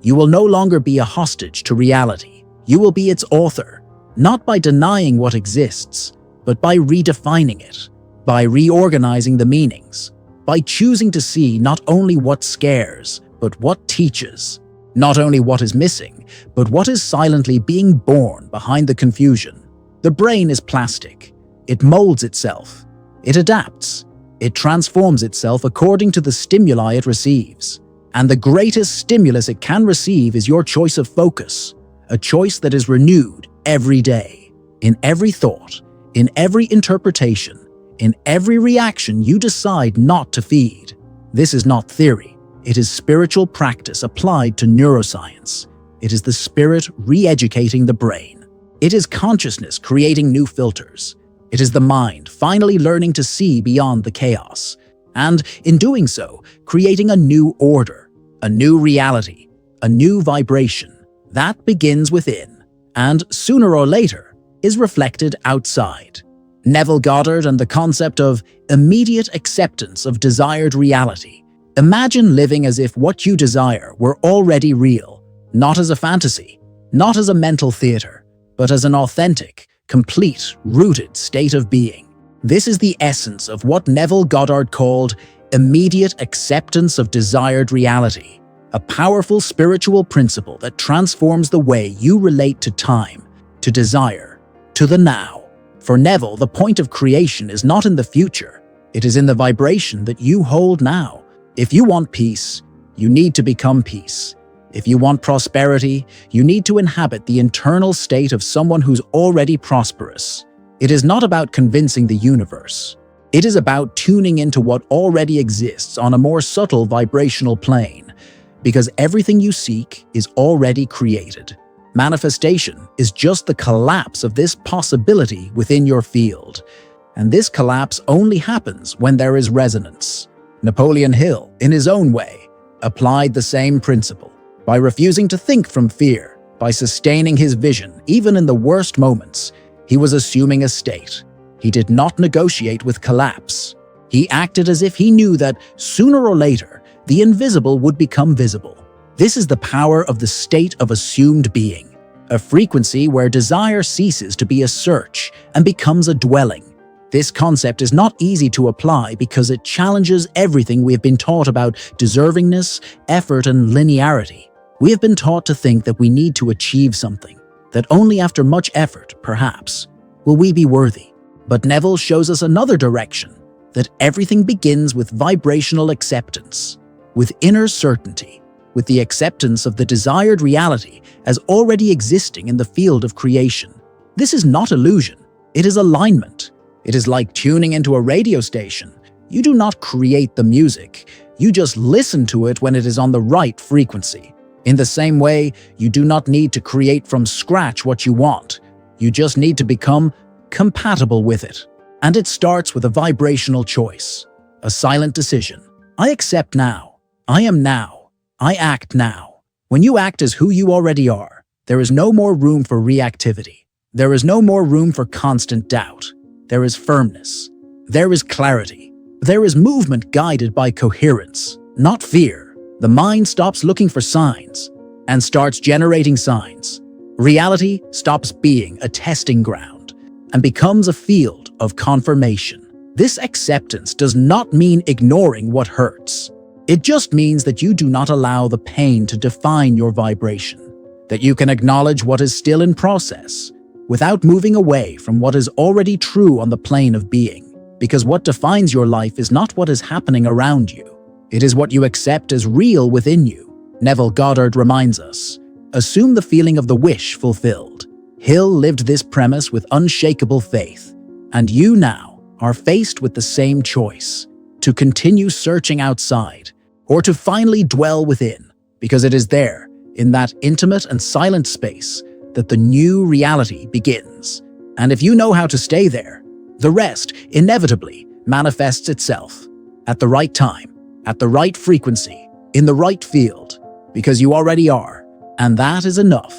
you will no longer be a hostage to reality. You will be its author, not by denying what exists, but by redefining it, by reorganizing the meanings, by choosing to see not only what scares, but what teaches, not only what is missing, but what is silently being born behind the confusion. The brain is plastic. It molds itself. It adapts. It transforms itself according to the stimuli it receives. And the greatest stimulus it can receive is your choice of focus, a choice that is renewed every day. In every thought, in every interpretation, in every reaction you decide not to feed. This is not theory. It is spiritual practice applied to neuroscience. It is the spirit re-educating the brain. It is consciousness creating new filters. It is the mind finally learning to see beyond the chaos. and in doing so, creating a new order, a new reality, a new vibration that begins within and sooner or later is reflected outside. Neville Goddard and the concept of immediate acceptance of desired reality. Imagine living as if what you desire were already real, not as a fantasy, not as a mental theater, but as an authentic, complete, rooted state of being. This is the essence of what Neville Goddard called immediate acceptance of desired reality, a powerful spiritual principle that transforms the way you relate to time, to desire, to the now. For Neville, the point of creation is not in the future, it is in the vibration that you hold now. If you want peace, you need to become peace. If you want prosperity, you need to inhabit the internal state of someone who's already prosperous. It is not about convincing the universe. It is about tuning into what already exists on a more subtle vibrational plane, because everything you seek is already created. Manifestation is just the collapse of this possibility within your field, and this collapse only happens when there is resonance. Napoleon Hill, in his own way, applied the same principle. By refusing to think from fear, by sustaining his vision even in the worst moments, he was assuming a state. He did not negotiate with collapse. He acted as if he knew that sooner or later, the invisible would become visible. This is the power of the state of assumed being, a frequency where desire ceases to be a search and becomes a dwelling. This concept is not easy to apply because it challenges everything we have been taught about deservingness, effort, and linearity. We have been taught to think that we need to achieve something, that only after much effort, perhaps, will we be worthy. But Neville shows us another direction, that everything begins with vibrational acceptance, with inner certainty, with the acceptance of the desired reality as already existing in the field of creation. This is not illusion, it is alignment. It is like tuning into a radio station. You do not create the music, you just listen to it when it is on the right frequency. In the same way, you do not need to create from scratch what you want. You just need to become compatible with it. And it starts with a vibrational choice, a silent decision. I accept now. I am now. I act now. When you act as who you already are, there is no more room for reactivity. There is no more room for constant doubt. There is firmness. There is clarity. There is movement guided by coherence, not fear. The mind stops looking for signs and starts generating signs. Reality stops being a testing ground and becomes a field of confirmation. This acceptance does not mean ignoring what hurts. It just means that you do not allow the pain to define your vibration, that you can acknowledge what is still in process without moving away from what is already true on the plane of being. Because what defines your life is not what is happening around you. It is what you accept as real within you. Neville Goddard reminds us, assume the feeling of the wish fulfilled. Hill lived this premise with unshakable faith, and you now are faced with the same choice, to continue searching outside, or to finally dwell within, because it is there, in that intimate and silent space, that the new reality begins. And if you know how to stay there, the rest inevitably manifests itself at the right time, at the right frequency, in the right field, because you already are, and that is enough.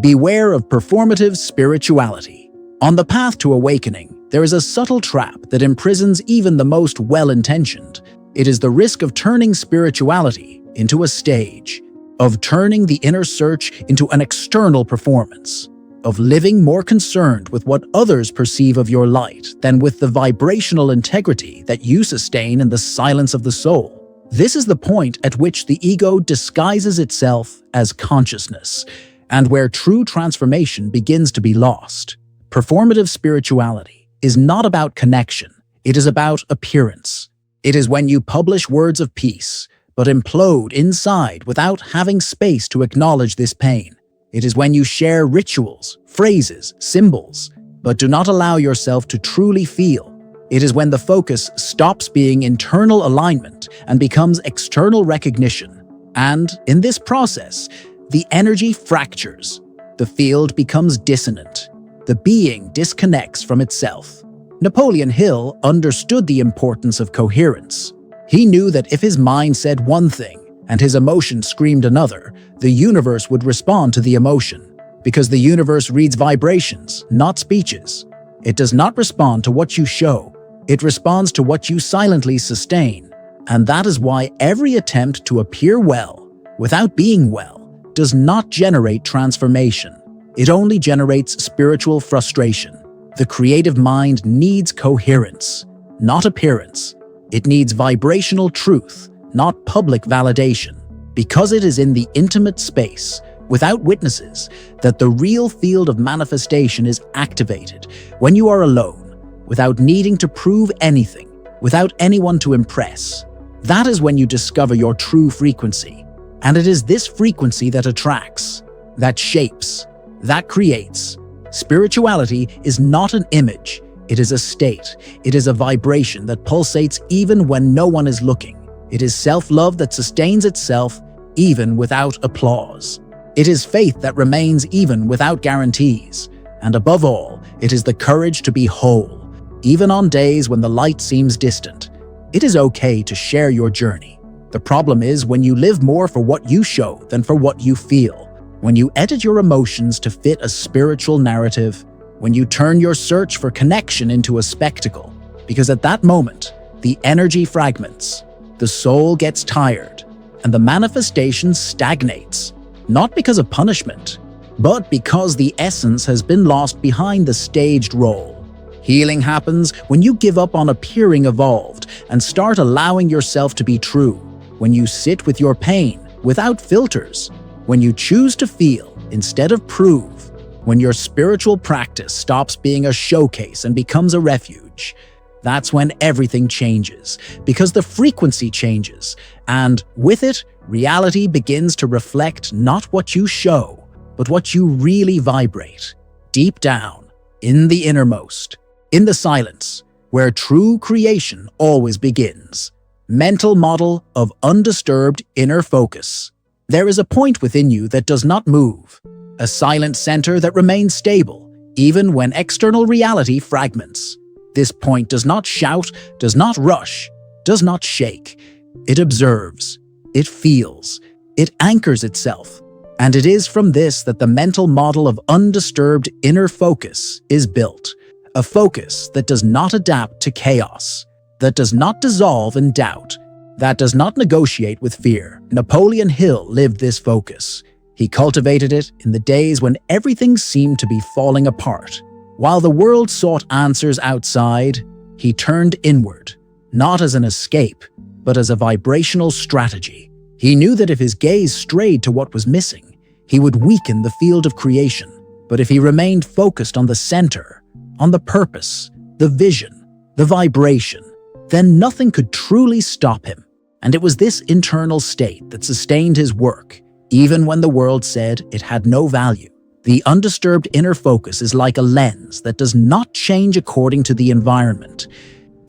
Beware of performative spirituality. On the path to awakening, there is a subtle trap that imprisons even the most well-intentioned. It is the risk of turning spirituality into a stage, of turning the inner search into an external performance, of living more concerned with what others perceive of your light than with the vibrational integrity that you sustain in the silence of the soul. This is the point at which the ego disguises itself as consciousness, and where true transformation begins to be lost. Performative spirituality is not about connection, it is about appearance. It is when you publish words of peace, but implode inside without having space to acknowledge this pain. It is when you share rituals, phrases, symbols, but do not allow yourself to truly feel. It is when the focus stops being internal alignment and becomes external recognition. And in this process, the energy fractures. The field becomes dissonant. The being disconnects from itself. Napoleon Hill understood the importance of coherence. He knew that if his mind said one thing and his emotion screamed another, the universe would respond to the emotion, because the universe reads vibrations, not speeches. It does not respond to what you show, it responds to what you silently sustain. And that is why every attempt to appear well, without being well, does not generate transformation. It only generates spiritual frustration. The creative mind needs coherence, not appearance. It needs vibrational truth, not public validation, because it is in the intimate space, without witnesses, that the real field of manifestation is activated. When you are alone, without needing to prove anything, without anyone to impress, that is when you discover your true frequency. And it is this frequency that attracts, that shapes, that creates. Spirituality is not an image, it is a state. It is a vibration that pulsates even when no one is looking. It is self-love that sustains itself even without applause. It is faith that remains even without guarantees. And above all, it is the courage to be whole, even on days when the light seems distant. It is okay to share your journey. The problem is when you live more for what you show than for what you feel. When you edit your emotions to fit a spiritual narrative. When you turn your search for connection into a spectacle. Because at that moment, the energy fragments, the soul gets tired, and the manifestation stagnates. Not because of punishment, but because the essence has been lost behind the staged role. Healing happens when you give up on appearing evolved and start allowing yourself to be true. When you sit with your pain without filters. When you choose to feel instead of prove. When your spiritual practice stops being a showcase and becomes a refuge. That's when everything changes, because the frequency changes, and with it, reality begins to reflect not what you show, but what you really vibrate. Deep down, in the innermost, in the silence, where true creation always begins. Mental model of undisturbed inner focus. There is a point within you that does not move, a silent center that remains stable, even when external reality fragments. This point does not shout, does not rush, does not shake. It observes, it feels, it anchors itself. And it is from this that the mental model of undisturbed inner focus is built. A focus that does not adapt to chaos, that does not dissolve in doubt, that does not negotiate with fear. Napoleon Hill lived this focus. He cultivated it in the days when everything seemed to be falling apart. While the world sought answers outside, he turned inward, not as an escape, but as a vibrational strategy. He knew that if his gaze strayed to what was missing, he would weaken the field of creation. But if he remained focused on the center, on the purpose, the vision, the vibration, then nothing could truly stop him. And it was this internal state that sustained his work, even when the world said it had no value. The undisturbed inner focus is like a lens that does not change according to the environment.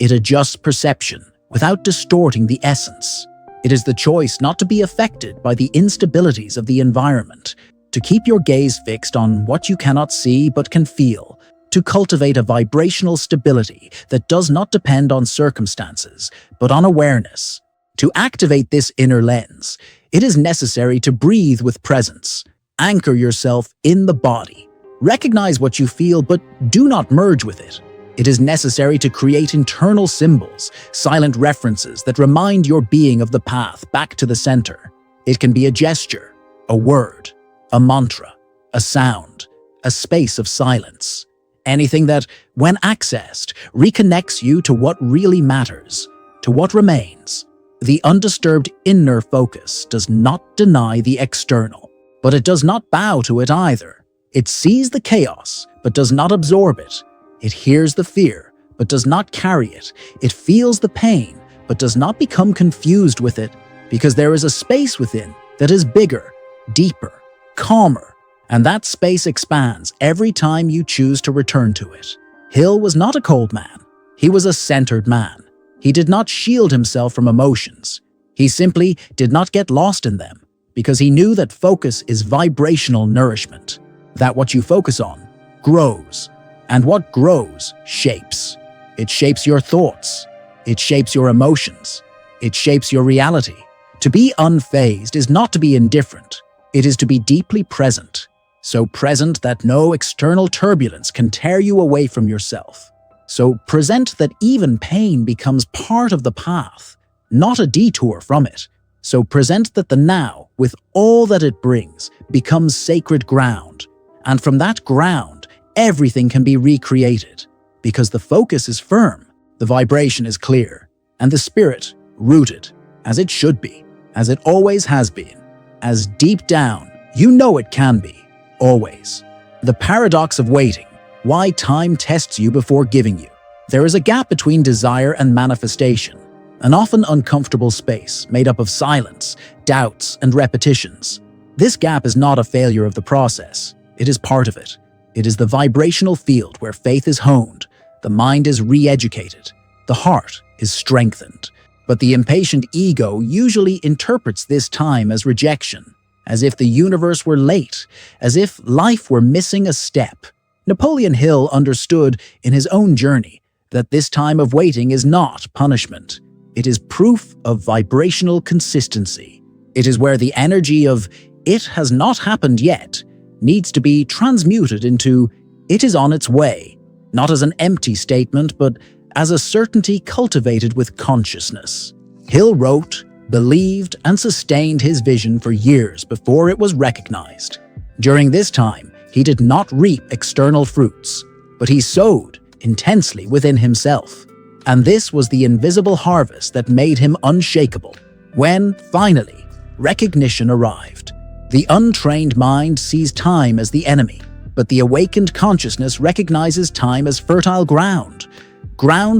It adjusts perception without distorting the essence. It is the choice not to be affected by the instabilities of the environment, to keep your gaze fixed on what you cannot see but can feel, to cultivate a vibrational stability that does not depend on circumstances, but on awareness. To activate this inner lens, it is necessary to breathe with presence. Anchor yourself in the body. Recognize what you feel, but do not merge with it. It is necessary to create internal symbols, silent references that remind your being of the path back to the center. It can be a gesture, a word, a mantra, a sound, a space of silence. Anything that, when accessed, reconnects you to what really matters, to what remains. The undisturbed inner focus does not deny the external, but it does not bow to it either. It sees the chaos, but does not absorb it. It hears the fear, but does not carry it. It feels the pain, but does not become confused with it, because there is a space within that is bigger, deeper, calmer, and that space expands every time you choose to return to it. Hill was not a cold man. He was a centered man. He did not shield himself from emotions. He simply did not get lost in them, because he knew that focus is vibrational nourishment, that what you focus on grows, and what grows shapes. It shapes your thoughts, it shapes your emotions, It shapes your reality. To be unfazed is not to be indifferent. It is to be deeply present. So present that no external turbulence can tear you away from yourself. So present that even pain becomes part of the path, not a detour from it. So present that the now, with all that it brings, becomes sacred ground. And from that ground, everything can be recreated. Because the focus is firm, the vibration is clear, and the spirit rooted, as it should be, as it always has been, as deep down you know it can be, always. The paradox of waiting, why time tests you before giving you. There is a gap between desire and manifestation, an often uncomfortable space made up of silence, doubts, and repetitions. This gap is not a failure of the process. It is part of it. It is the vibrational field where faith is honed, the mind is re-educated, the heart is strengthened. But the impatient ego usually interprets this time as rejection, as if the universe were late, as if life were missing a step. Napoleon Hill understood in his own journey that this time of waiting is not punishment. It is proof of vibrational consistency. It is where the energy of "it has not happened yet" needs to be transmuted into "it is on its way," not as an empty statement, but as a certainty cultivated with consciousness. Hill wrote, believed, and sustained his vision for years before it was recognized. During this time, he did not reap external fruits, but he sowed intensely within himself. And this was the invisible harvest that made him unshakable. When, finally, recognition arrived, the untrained mind sees time as the enemy, but the awakened consciousness recognizes time as fertile ground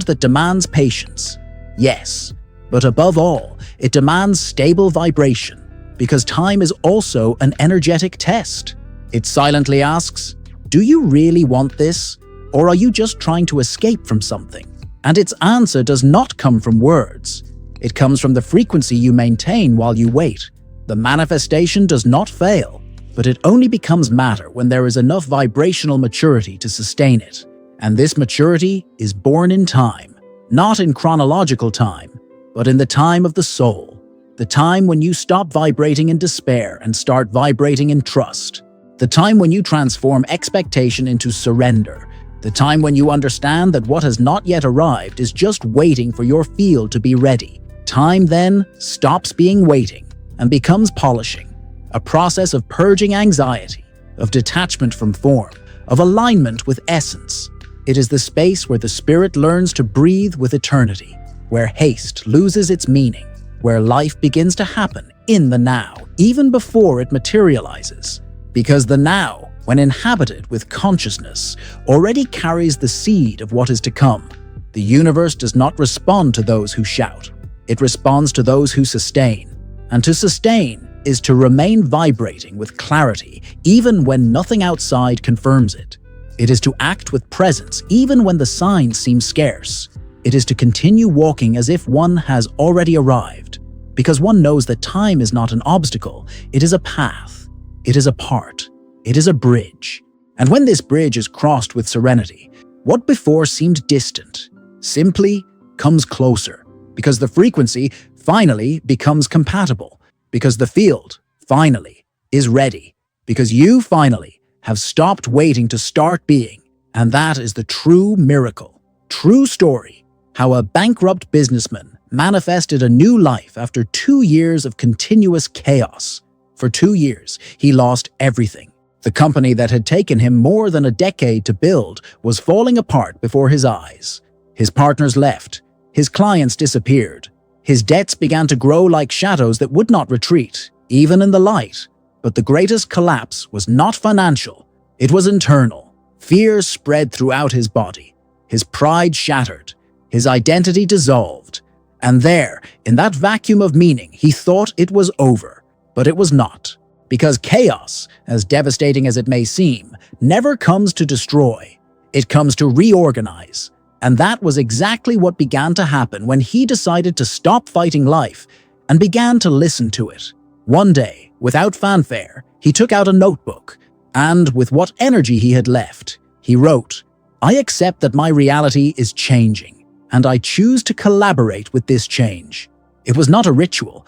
that demands patience. Yes, but above all, it demands stable vibration, because time is also an energetic test. It silently asks, do you really want this, or are you just trying to escape from something? And its answer does not come from words. It comes from the frequency you maintain while you wait. The manifestation does not fail, but it only becomes matter when there is enough vibrational maturity to sustain it. And this maturity is born in time, not in chronological time, but in the time of the soul, the time when you stop vibrating in despair and start vibrating in trust, the time when you transform expectation into surrender, the time when you understand that what has not yet arrived is just waiting for your field to be ready. Time then stops being waiting and becomes polishing, a process of purging anxiety, of detachment from form, of alignment with essence. It is the space where the spirit learns to breathe with eternity, where haste loses its meaning, where life begins to happen in the now, even before it materializes. Because the now, when inhabited with consciousness, already carries the seed of what is to come. The universe does not respond to those who shout. It responds to those who sustain. And to sustain is to remain vibrating with clarity even when nothing outside confirms it. It is to act with presence even when the signs seem scarce. It is to continue walking as if one has already arrived, because one knows that time is not an obstacle, it is a path, it is a part, it is a bridge. And when this bridge is crossed with serenity, what before seemed distant simply comes closer, because the frequency finally becomes compatible, because the field finally is ready, because you finally have stopped waiting to start being. And that is the true miracle, true story, how a bankrupt businessman manifested a new life after 2 years of continuous chaos. For 2 years, he lost everything. The company that had taken him more than a decade to build was falling apart before his eyes. His partners left, his clients disappeared, his debts began to grow like shadows that would not retreat, even in the light. But the greatest collapse was not financial, it was internal. Fear spread throughout his body, his pride shattered, his identity dissolved. And there, in that vacuum of meaning, he thought it was over. But it was not. Because chaos, as devastating as it may seem, never comes to destroy. It comes to reorganize. And that was exactly what began to happen when he decided to stop fighting life and began to listen to it. One day, without fanfare, he took out a notebook, and with what energy he had left, he wrote, "I accept that my reality is changing, and I choose to collaborate with this change." It was not a ritual.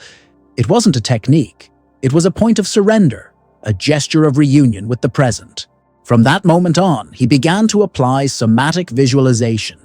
It wasn't a technique. It was a point of surrender, a gesture of reunion with the present. From that moment on, he began to apply somatic visualization.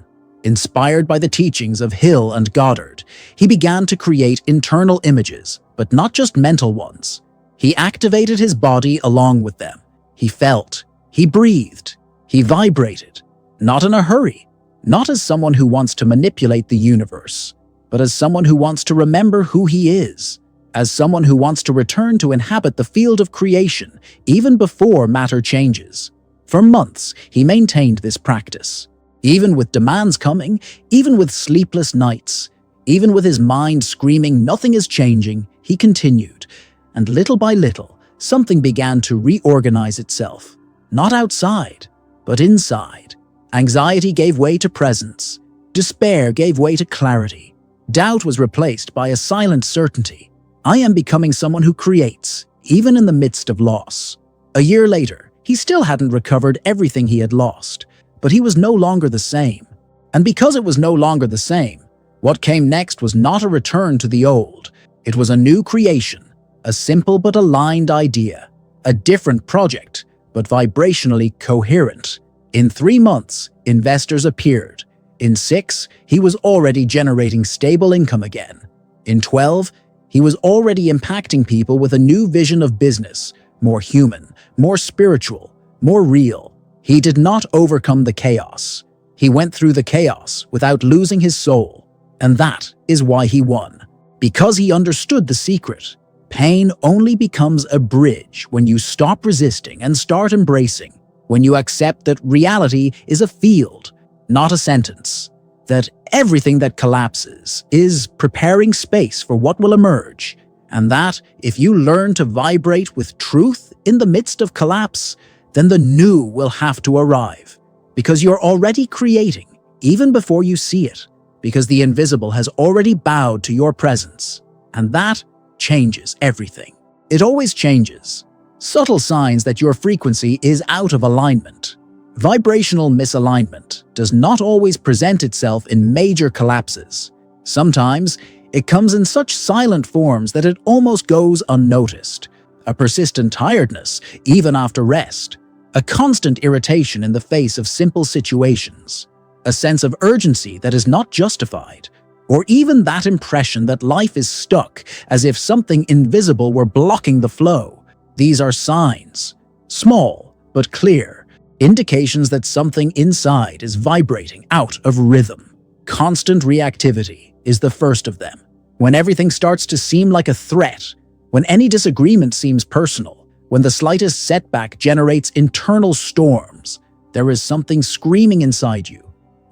Inspired by the teachings of Hill and Goddard, he began to create internal images, but not just mental ones. He activated his body along with them. He felt, he breathed, he vibrated, not in a hurry, not as someone who wants to manipulate the universe, but as someone who wants to remember who he is, as someone who wants to return to inhabit the field of creation even before matter changes. For months, he maintained this practice. Even with demands coming, even with sleepless nights, even with his mind screaming nothing is changing, he continued. And little by little, something began to reorganize itself. Not outside, but inside. Anxiety gave way to presence. Despair gave way to clarity. Doubt was replaced by a silent certainty. I am becoming someone who creates, even in the midst of loss. A year later, he still hadn't recovered everything he had lost, but he was no longer the same. And because it was no longer the same, what came next was not a return to the old. It was a new creation, a simple but aligned idea, a different project, but vibrationally coherent. In 3 months, investors appeared. In 6, he was already generating stable income again. In 12, he was already impacting people with a new vision of business, more human, more spiritual, more real. He did not overcome the chaos. He went through the chaos without losing his soul. And that is why he won. Because he understood the secret. Pain only becomes a bridge when you stop resisting and start embracing. When you accept that reality is a field, not a sentence. That everything that collapses is preparing space for what will emerge. And that if you learn to vibrate with truth in the midst of collapse, then the new will have to arrive. Because you're already creating, even before you see it. Because the invisible has already bowed to your presence. And that changes everything. It always changes. Subtle signs that your frequency is out of alignment. Vibrational misalignment does not always present itself in major collapses. Sometimes, it comes in such silent forms that it almost goes unnoticed. A persistent tiredness, even after rest. A constant irritation in the face of simple situations. A sense of urgency that is not justified. Or even that impression that life is stuck, as if something invisible were blocking the flow. These are signs. Small, but clear. Indications that something inside is vibrating out of rhythm. Constant reactivity is the first of them. When everything starts to seem like a threat, when any disagreement seems personal, when the slightest setback generates internal storms, there is something screaming inside you.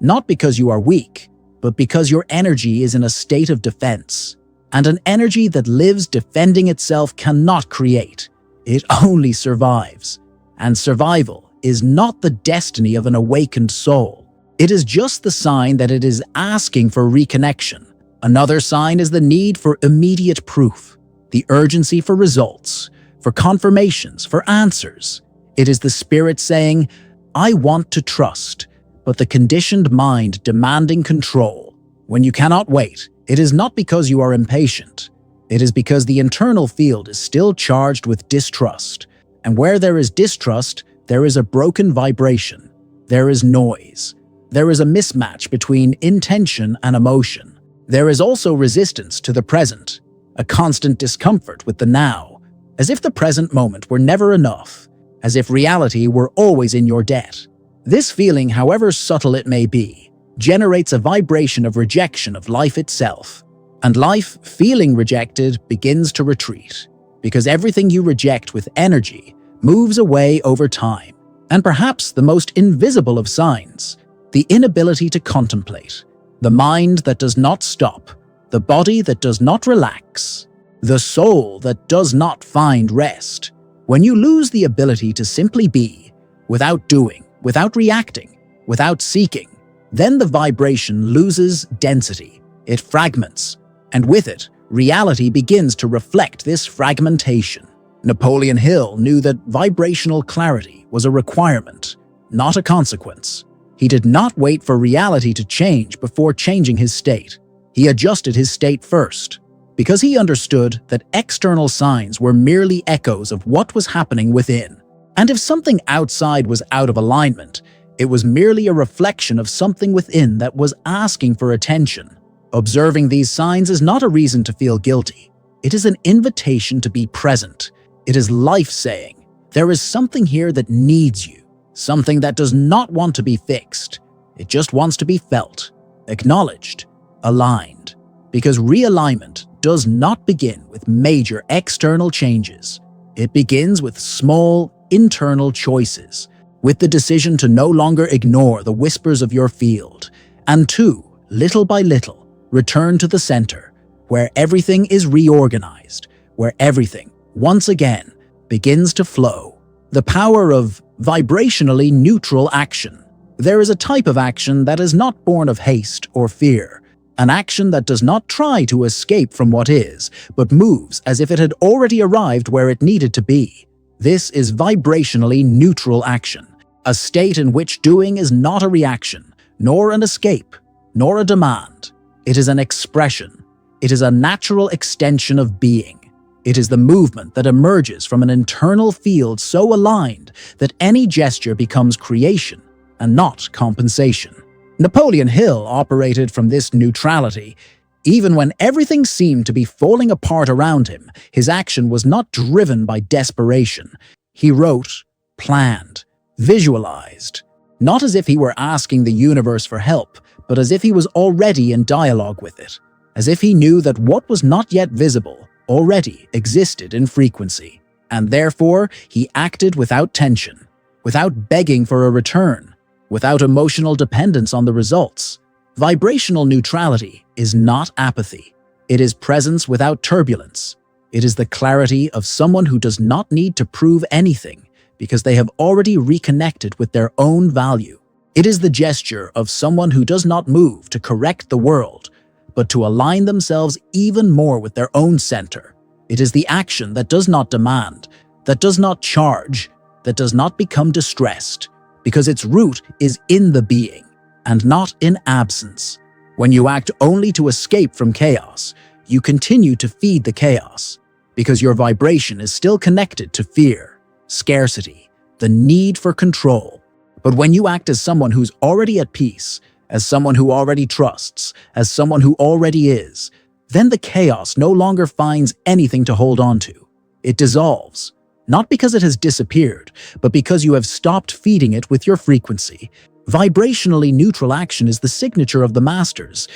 Not because you are weak, but because your energy is in a state of defense. And an energy that lives defending itself cannot create. It only survives. And survival is not the destiny of an awakened soul. It is just the sign that it is asking for reconnection. Another sign is the need for immediate proof, the urgency for results, for confirmations, for answers. It is the spirit saying, I want to trust, but the conditioned mind demanding control. When you cannot wait, it is not because you are impatient. It is because the internal field is still charged with distrust. And where there is distrust, there is a broken vibration. There is noise. There is a mismatch between intention and emotion. There is also resistance to the present, a constant discomfort with the now, as if the present moment were never enough, as if reality were always in your debt. This feeling, however subtle it may be, generates a vibration of rejection of life itself. And life, feeling rejected, begins to retreat, because everything you reject with energy moves away over time. And perhaps the most invisible of signs, the inability to contemplate, the mind that does not stop, the body that does not relax, the soul that does not find rest. When you lose the ability to simply be, without doing, without reacting, without seeking, then the vibration loses density, it fragments, and with it, reality begins to reflect this fragmentation. Napoleon Hill knew that vibrational clarity was a requirement, not a consequence. He did not wait for reality to change before changing his state. He adjusted his state first. because he understood that external signs were merely echoes of what was happening within. And if something outside was out of alignment, it was merely a reflection of something within that was asking for attention. Observing these signs is not a reason to feel guilty. It is an invitation to be present. It is life saying, there is something here that needs you, something that does not want to be fixed. It just wants to be felt, acknowledged, aligned. Because realignment does not begin with major external changes. It begins with small, internal choices, with the decision to no longer ignore the whispers of your field, and to, little by little, return to the center, where everything is reorganized, where everything, once again, begins to flow. The power of vibrationally neutral action. There is a type of action that is not born of haste or fear, an action that does not try to escape from what is, but moves as if it had already arrived where it needed to be. This is vibrationally neutral action, a state in which doing is not a reaction, nor an escape, nor a demand. It is an expression. It is a natural extension of being. It is the movement that emerges from an internal field so aligned that any gesture becomes creation and not compensation. Napoleon Hill operated from this neutrality. Even when everything seemed to be falling apart around him, his action was not driven by desperation. He wrote, planned, visualized, not as if he were asking the universe for help, but as if he was already in dialogue with it, as if he knew that what was not yet visible already existed in frequency, and therefore he acted without tension, without begging for a return, without emotional dependence on the results. Vibrational neutrality is not apathy. It is presence without turbulence. It is the clarity of someone who does not need to prove anything because they have already reconnected with their own value. It is the gesture of someone who does not move to correct the world, but to align themselves even more with their own center. It is the action that does not demand, that does not charge, that does not become distressed, because its root is in the being and not in absence. When you act only to escape from chaos, you continue to feed the chaos, because your vibration is still connected to fear, scarcity, the need for control. But when you act as someone who's already at peace, as someone who already trusts, as someone who already is, then the chaos no longer finds anything to hold on to. It dissolves, not because it has disappeared, but because you have stopped feeding it with your frequency. Vibrationally neutral action is the signature of the masters.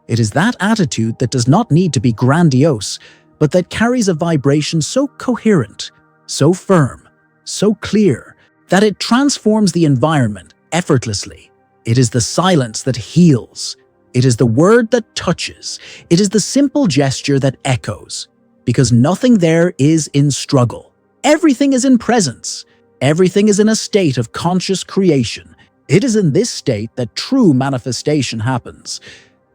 It is that attitude that does not need to be grandiose, but that carries a vibration so coherent, so firm, so clear, that it transforms the environment effortlessly. It is the silence that heals. It is the word that touches. It is the simple gesture that echoes, because nothing there is in struggle. Everything is in presence. Everything is in a state of conscious creation. It is in this state that true manifestation happens,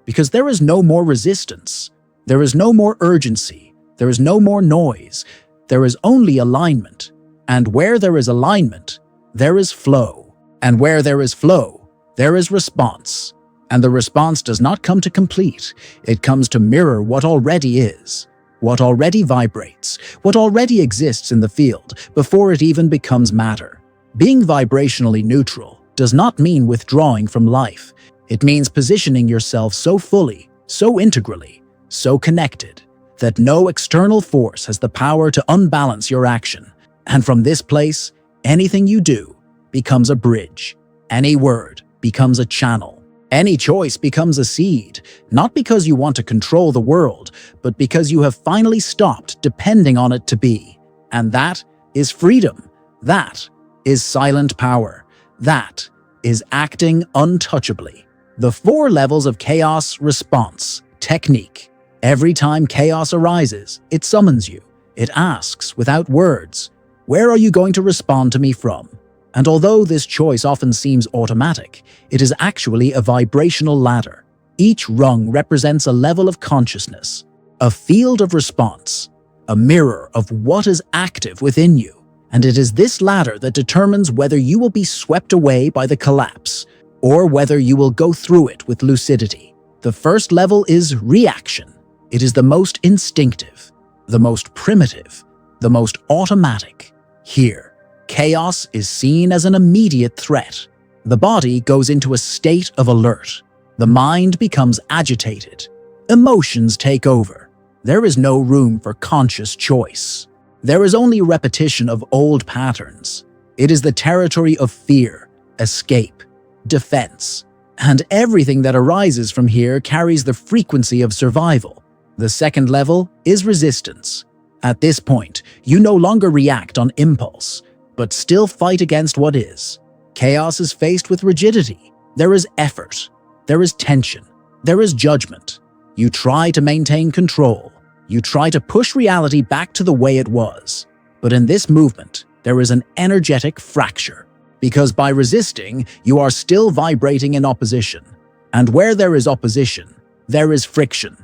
because there is no more resistance. There is no more urgency. There is no more noise. There is only alignment. And where there is alignment, there is flow. And where there is flow, there is response. And the response does not come to complete. It comes to mirror what already is, what already vibrates, what already exists in the field before it even becomes matter. Being vibrationally neutral does not mean withdrawing from life. It means positioning yourself so fully, so integrally, so connected, that no external force has the power to unbalance your action. And from this place, anything you do becomes a bridge. Any word becomes a channel. Any choice becomes a seed, not because you want to control the world, but because you have finally stopped depending on it to be. And that is freedom. That is silent power. That is acting untouchably. The 4 levels of chaos response technique. Every time chaos arises, it summons you. It asks without words, where are you going to respond to me from? And although this choice often seems automatic, it is actually a vibrational ladder. Each rung represents a level of consciousness, a field of response, a mirror of what is active within you. And it is this ladder that determines whether you will be swept away by the collapse or whether you will go through it with lucidity. The first level is reaction. It is the most instinctive, the most primitive, the most automatic. Here, chaos is seen as an immediate threat. The body goes into a state of alert. The mind becomes agitated. Emotions take over. There is no room for conscious choice. There is only repetition of old patterns. It is the territory of fear, escape, defense, and everything that arises from here carries the frequency of survival. The second level is resistance. At this point, you no longer react on impulse, but still fight against what is. Chaos is faced with rigidity. There is effort. There is tension. There is judgment. You try to maintain control. You try to push reality back to the way it was. But in this movement, there is an energetic fracture. Because by resisting, you are still vibrating in opposition. And where there is opposition, there is friction.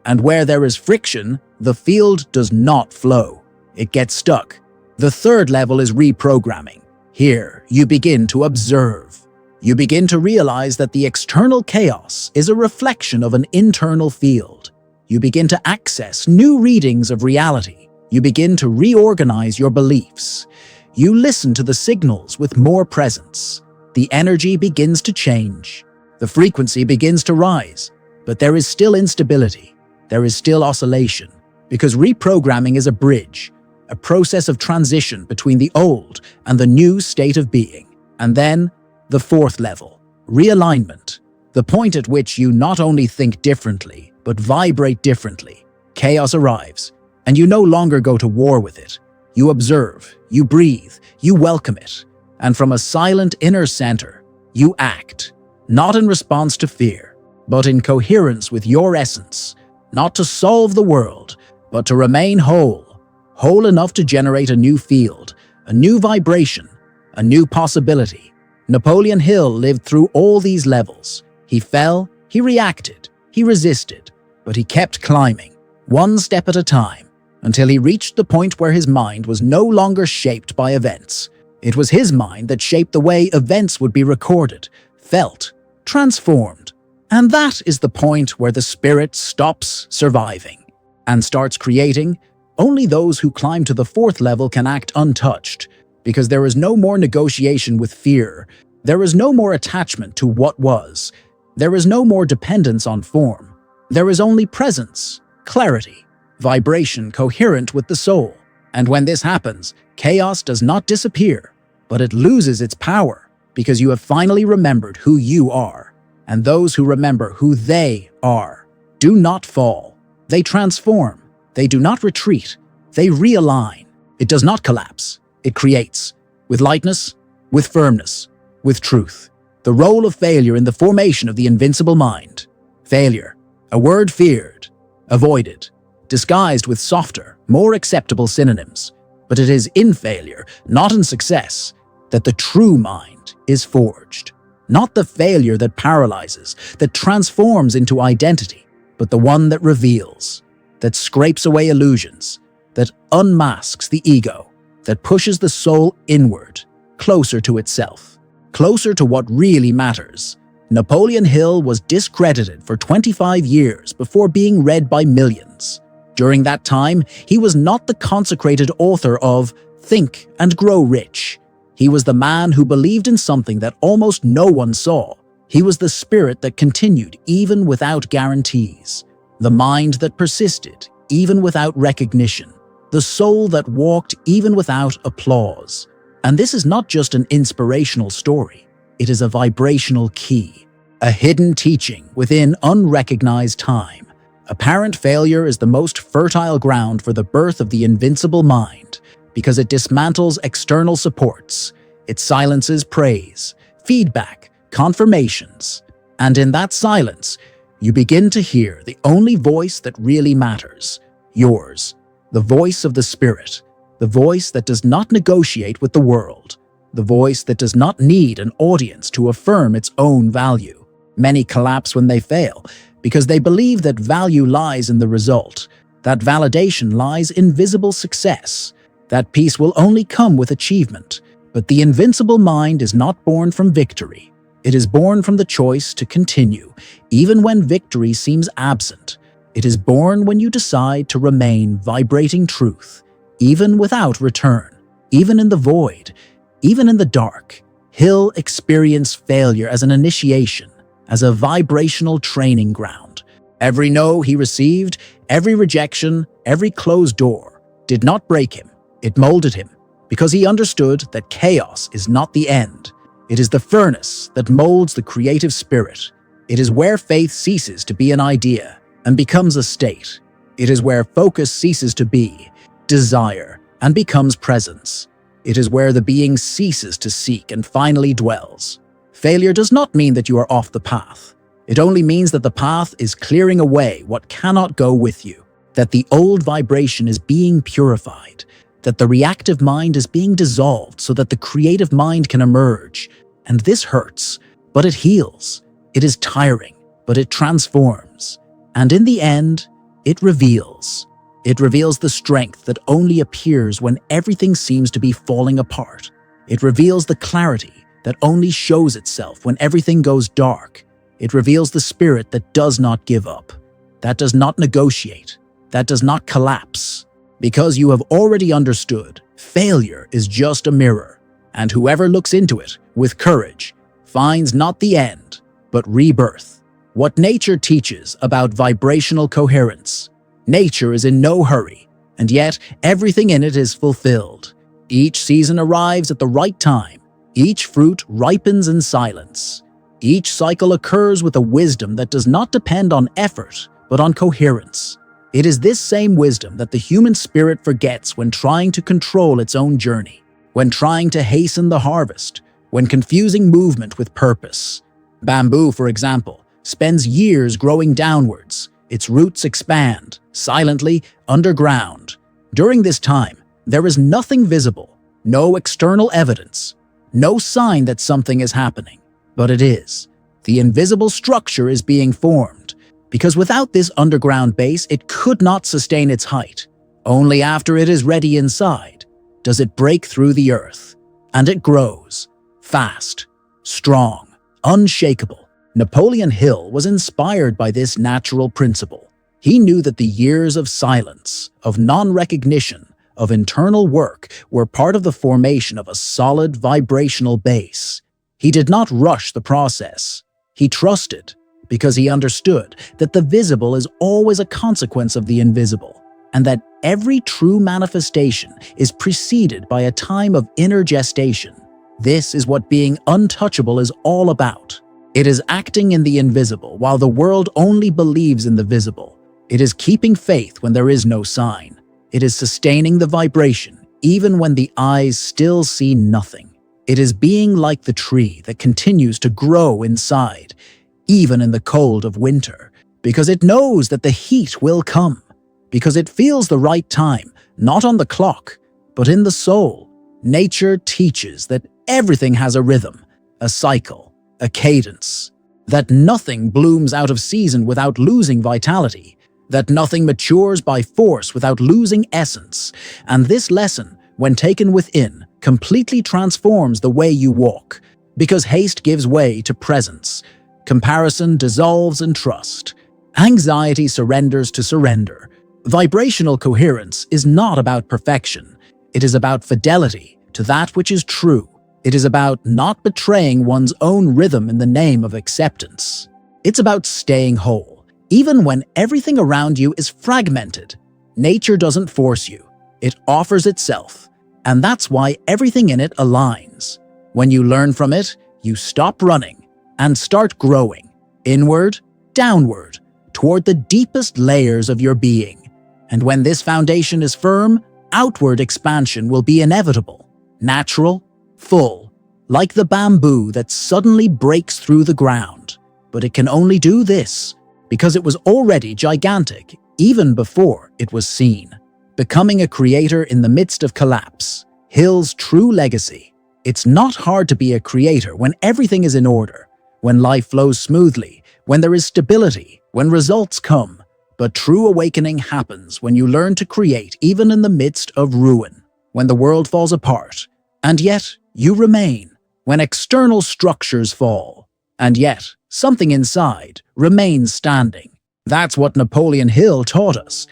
And where there is friction, the field does not flow. It gets stuck. The third level is reprogramming. Here, you begin to observe. You begin to realize that the external chaos is a reflection of an internal field. You begin to access new readings of reality. You begin to reorganize your beliefs. You listen to the signals with more presence. The energy begins to change. The frequency begins to rise. But there is still instability. There is still oscillation. Because reprogramming is a bridge, a process of transition between the old and the new state of being. And then, the fourth level, realignment, the point at which you not only think differently, but vibrate differently. Chaos arrives, and you no longer go to war with it. You observe, you breathe, you welcome it. And from a silent inner center, you act, not in response to fear, but in coherence with your essence, not to solve the world, but to remain whole, whole enough to generate a new field, a new vibration, a new possibility. Napoleon Hill lived through all these levels. He fell, he reacted, he resisted, but he kept climbing, one step at a time, until he reached the point where his mind was no longer shaped by events. It was his mind that shaped the way events would be recorded, felt, transformed. And that is the point where the spirit stops surviving and starts creating. Only those who climb to the fourth level can act untouched, because there is no more negotiation with fear. There is no more attachment to what was. There is no more dependence on form. There is only presence, clarity, vibration coherent with the soul. And when this happens, chaos does not disappear, but it loses its power, because you have finally remembered who you are. And those who remember who they are do not fall. They transform. They do not retreat. They realign. It does not collapse. It creates, with lightness, with firmness, with truth. The role of failure in the formation of the invincible mind. Failure, a word feared, avoided, disguised with softer, more acceptable synonyms. But it is in failure, not in success, that the true mind is forged. Not the failure that paralyzes, that transforms into identity, but the one that reveals, that scrapes away illusions, that unmasks the ego, that pushes the soul inward, closer to itself, closer to what really matters. Napoleon Hill was discredited for 25 years before being read by millions. During that time, he was not the consecrated author of Think and Grow Rich. He was the man who believed in something that almost no one saw. He was the spirit that continued even without guarantees, the mind that persisted even without recognition, the soul that walked even without applause. And this is not just an inspirational story. It is a vibrational key, a hidden teaching within unrecognized time. Apparent failure is the most fertile ground for the birth of the invincible mind, because it dismantles external supports. It silences praise, feedback, confirmations. And in that silence, you begin to hear the only voice that really matters, yours. The voice of the spirit, the voice that does not negotiate with the world, the voice that does not need an audience to affirm its own value. Many collapse when they fail, because they believe that value lies in the result, that validation lies in visible success, that peace will only come with achievement. But the invincible mind is not born from victory. It is born from the choice to continue, even when victory seems absent. It is born when you decide to remain vibrating truth, even without return, even in the void, even in the dark. Hill experienced failure as an initiation, as a vibrational training ground. Every no he received, every rejection, every closed door did not break him. It molded him, because he understood that chaos is not the end. It is the furnace that molds the creative spirit. It is where faith ceases to be an idea and becomes a state. It is where focus ceases to be desire and becomes presence. It is where the being ceases to seek and finally dwells. Failure does not mean that you are off the path. It only means that the path is clearing away what cannot go with you, that the old vibration is being purified, that the reactive mind is being dissolved so that the creative mind can emerge. And this hurts, but it heals. It is tiring, but it transforms. And in the end, it reveals. It reveals the strength that only appears when everything seems to be falling apart. It reveals the clarity that only shows itself when everything goes dark. It reveals the spirit that does not give up, that does not negotiate, that does not collapse. Because you have already understood, failure is just a mirror, and whoever looks into it with courage finds not the end, but rebirth. What nature teaches about vibrational coherence. Nature is in no hurry, and yet everything in it is fulfilled. Each season arrives at the right time. Each fruit ripens in silence. Each cycle occurs with a wisdom that does not depend on effort, but on coherence. It is this same wisdom that the human spirit forgets when trying to control its own journey, when trying to hasten the harvest, when confusing movement with purpose. Bamboo, for example, spends years growing downwards. Its roots expand, silently, underground. During this time, there is nothing visible, no external evidence, no sign that something is happening. But it is. The invisible structure is being formed, because without this underground base, it could not sustain its height. Only after it is ready inside does it break through the earth. And it grows, fast, strong, unshakable. Napoleon Hill was inspired by this natural principle. He knew that the years of silence, of non-recognition, of internal work were part of the formation of a solid vibrational base. He did not rush the process. He trusted, because he understood that the visible is always a consequence of the invisible, and that every true manifestation is preceded by a time of inner gestation. This is what being untouchable is all about. It is acting in the invisible while the world only believes in the visible. It is keeping faith when there is no sign. It is sustaining the vibration even when the eyes still see nothing. It is being like the tree that continues to grow inside, even in the cold of winter, because it knows that the heat will come, because it feels the right time, not on the clock, but in the soul. Nature teaches that everything has a rhythm, a cycle, a cadence, that nothing blooms out of season without losing vitality, that nothing matures by force without losing essence, and this lesson, when taken within, completely transforms the way you walk, because haste gives way to presence, comparison dissolves in trust, anxiety surrenders to surrender. Vibrational coherence is not about perfection. It is about fidelity to that which is true. It is about not betraying one's own rhythm in the name of acceptance. It's about staying whole, even when everything around you is fragmented. Nature doesn't force you. It offers itself. And that's why everything in it aligns. When you learn from it, you stop running and start growing, inward, downward, toward the deepest layers of your being. And when this foundation is firm, outward expansion will be inevitable, natural, full, like the bamboo that suddenly breaks through the ground. But it can only do this because it was already gigantic, even before it was seen. Becoming a creator in the midst of collapse. Hill's true legacy. It's not hard to be a creator when everything is in order, when life flows smoothly, when there is stability, when results come. But true awakening happens when you learn to create even in the midst of ruin, when the world falls apart, and yet you remain, when external structures fall, and yet something inside remains standing. That's what Napoleon Hill taught us.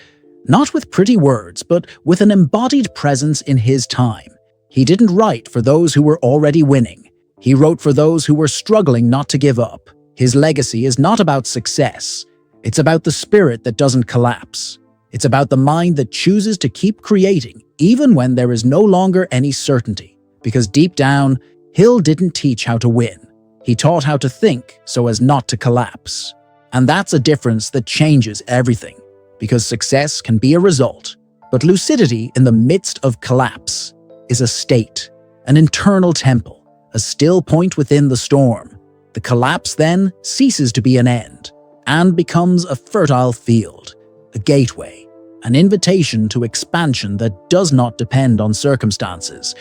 Not with pretty words, but with an embodied presence in his time. He didn't write for those who were already winning. He wrote for those who were struggling not to give up. His legacy is not about success. It's about the spirit that doesn't collapse. It's about the mind that chooses to keep creating, even when there is no longer any certainty. Because deep down, Hill didn't teach how to win. He taught how to think so as not to collapse. And that's a difference that changes everything. Because success can be a result, but lucidity in the midst of collapse is a state, an internal temple, a still point within the storm. The collapse then ceases to be an end and becomes a fertile field, a gateway, an invitation to expansion that does not depend on circumstances,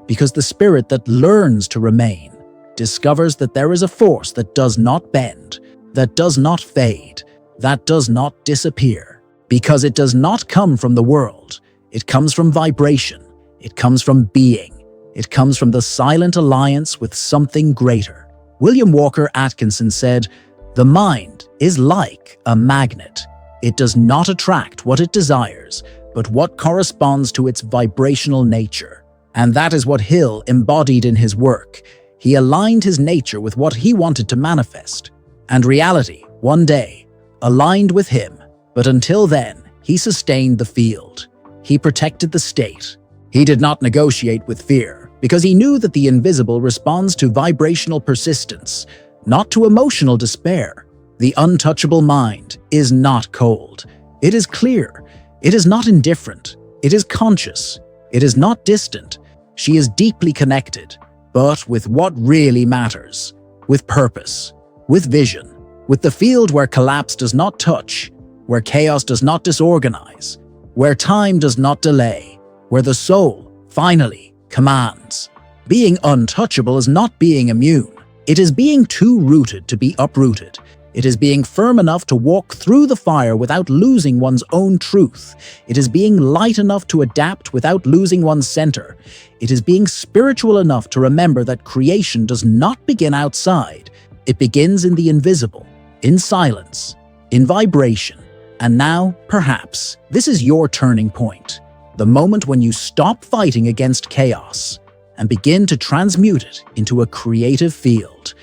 because the spirit that learns to remain discovers that there is a force that does not bend, that does not fade, that does not disappear, because it does not come from the world. It comes from vibration. It comes from being. It comes from the silent alliance with something greater. William Walker Atkinson said, "The mind is like a magnet. It does not attract what it desires, but what corresponds to its vibrational nature." And that is what Hill embodied in his work. He aligned his nature with what he wanted to manifest. And reality, one day, aligned with him. But until then, he sustained the field. He protected the state. He did not negotiate with fear, because he knew that the invisible responds to vibrational persistence, not to emotional despair. The untouchable mind is not cold. It is clear. It is not indifferent. It is conscious. It is not distant. She is deeply connected, but with what really matters, with purpose, with vision, with the field where collapse does not touch, where chaos does not disorganize, where time does not delay, where the soul finally commands. Being untouchable is not being immune. It is being too rooted to be uprooted. It is being firm enough to walk through the fire without losing one's own truth. It is being light enough to adapt without losing one's center. It is being spiritual enough to remember that creation does not begin outside. It begins in the invisible, in silence, in vibration. And now, perhaps, this is your turning point. The moment when you stop fighting against chaos and begin to transmute it into a creative field.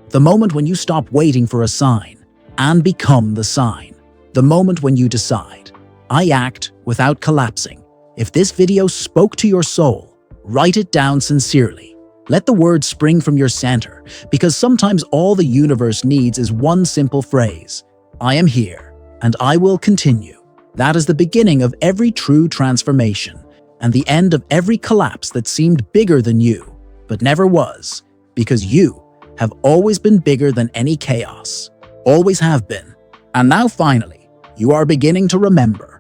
The moment when you stop waiting for a sign and become the sign. The moment when you decide, I act without collapsing. If this video spoke to your soul, write it down sincerely. Let the words spring from your center, because sometimes all the universe needs is one simple phrase. I am here, and I will continue. That is the beginning of every true transformation, and the end of every collapse that seemed bigger than you, but never was, because you have always been bigger than any chaos. Always have been. And now finally, you are beginning to remember.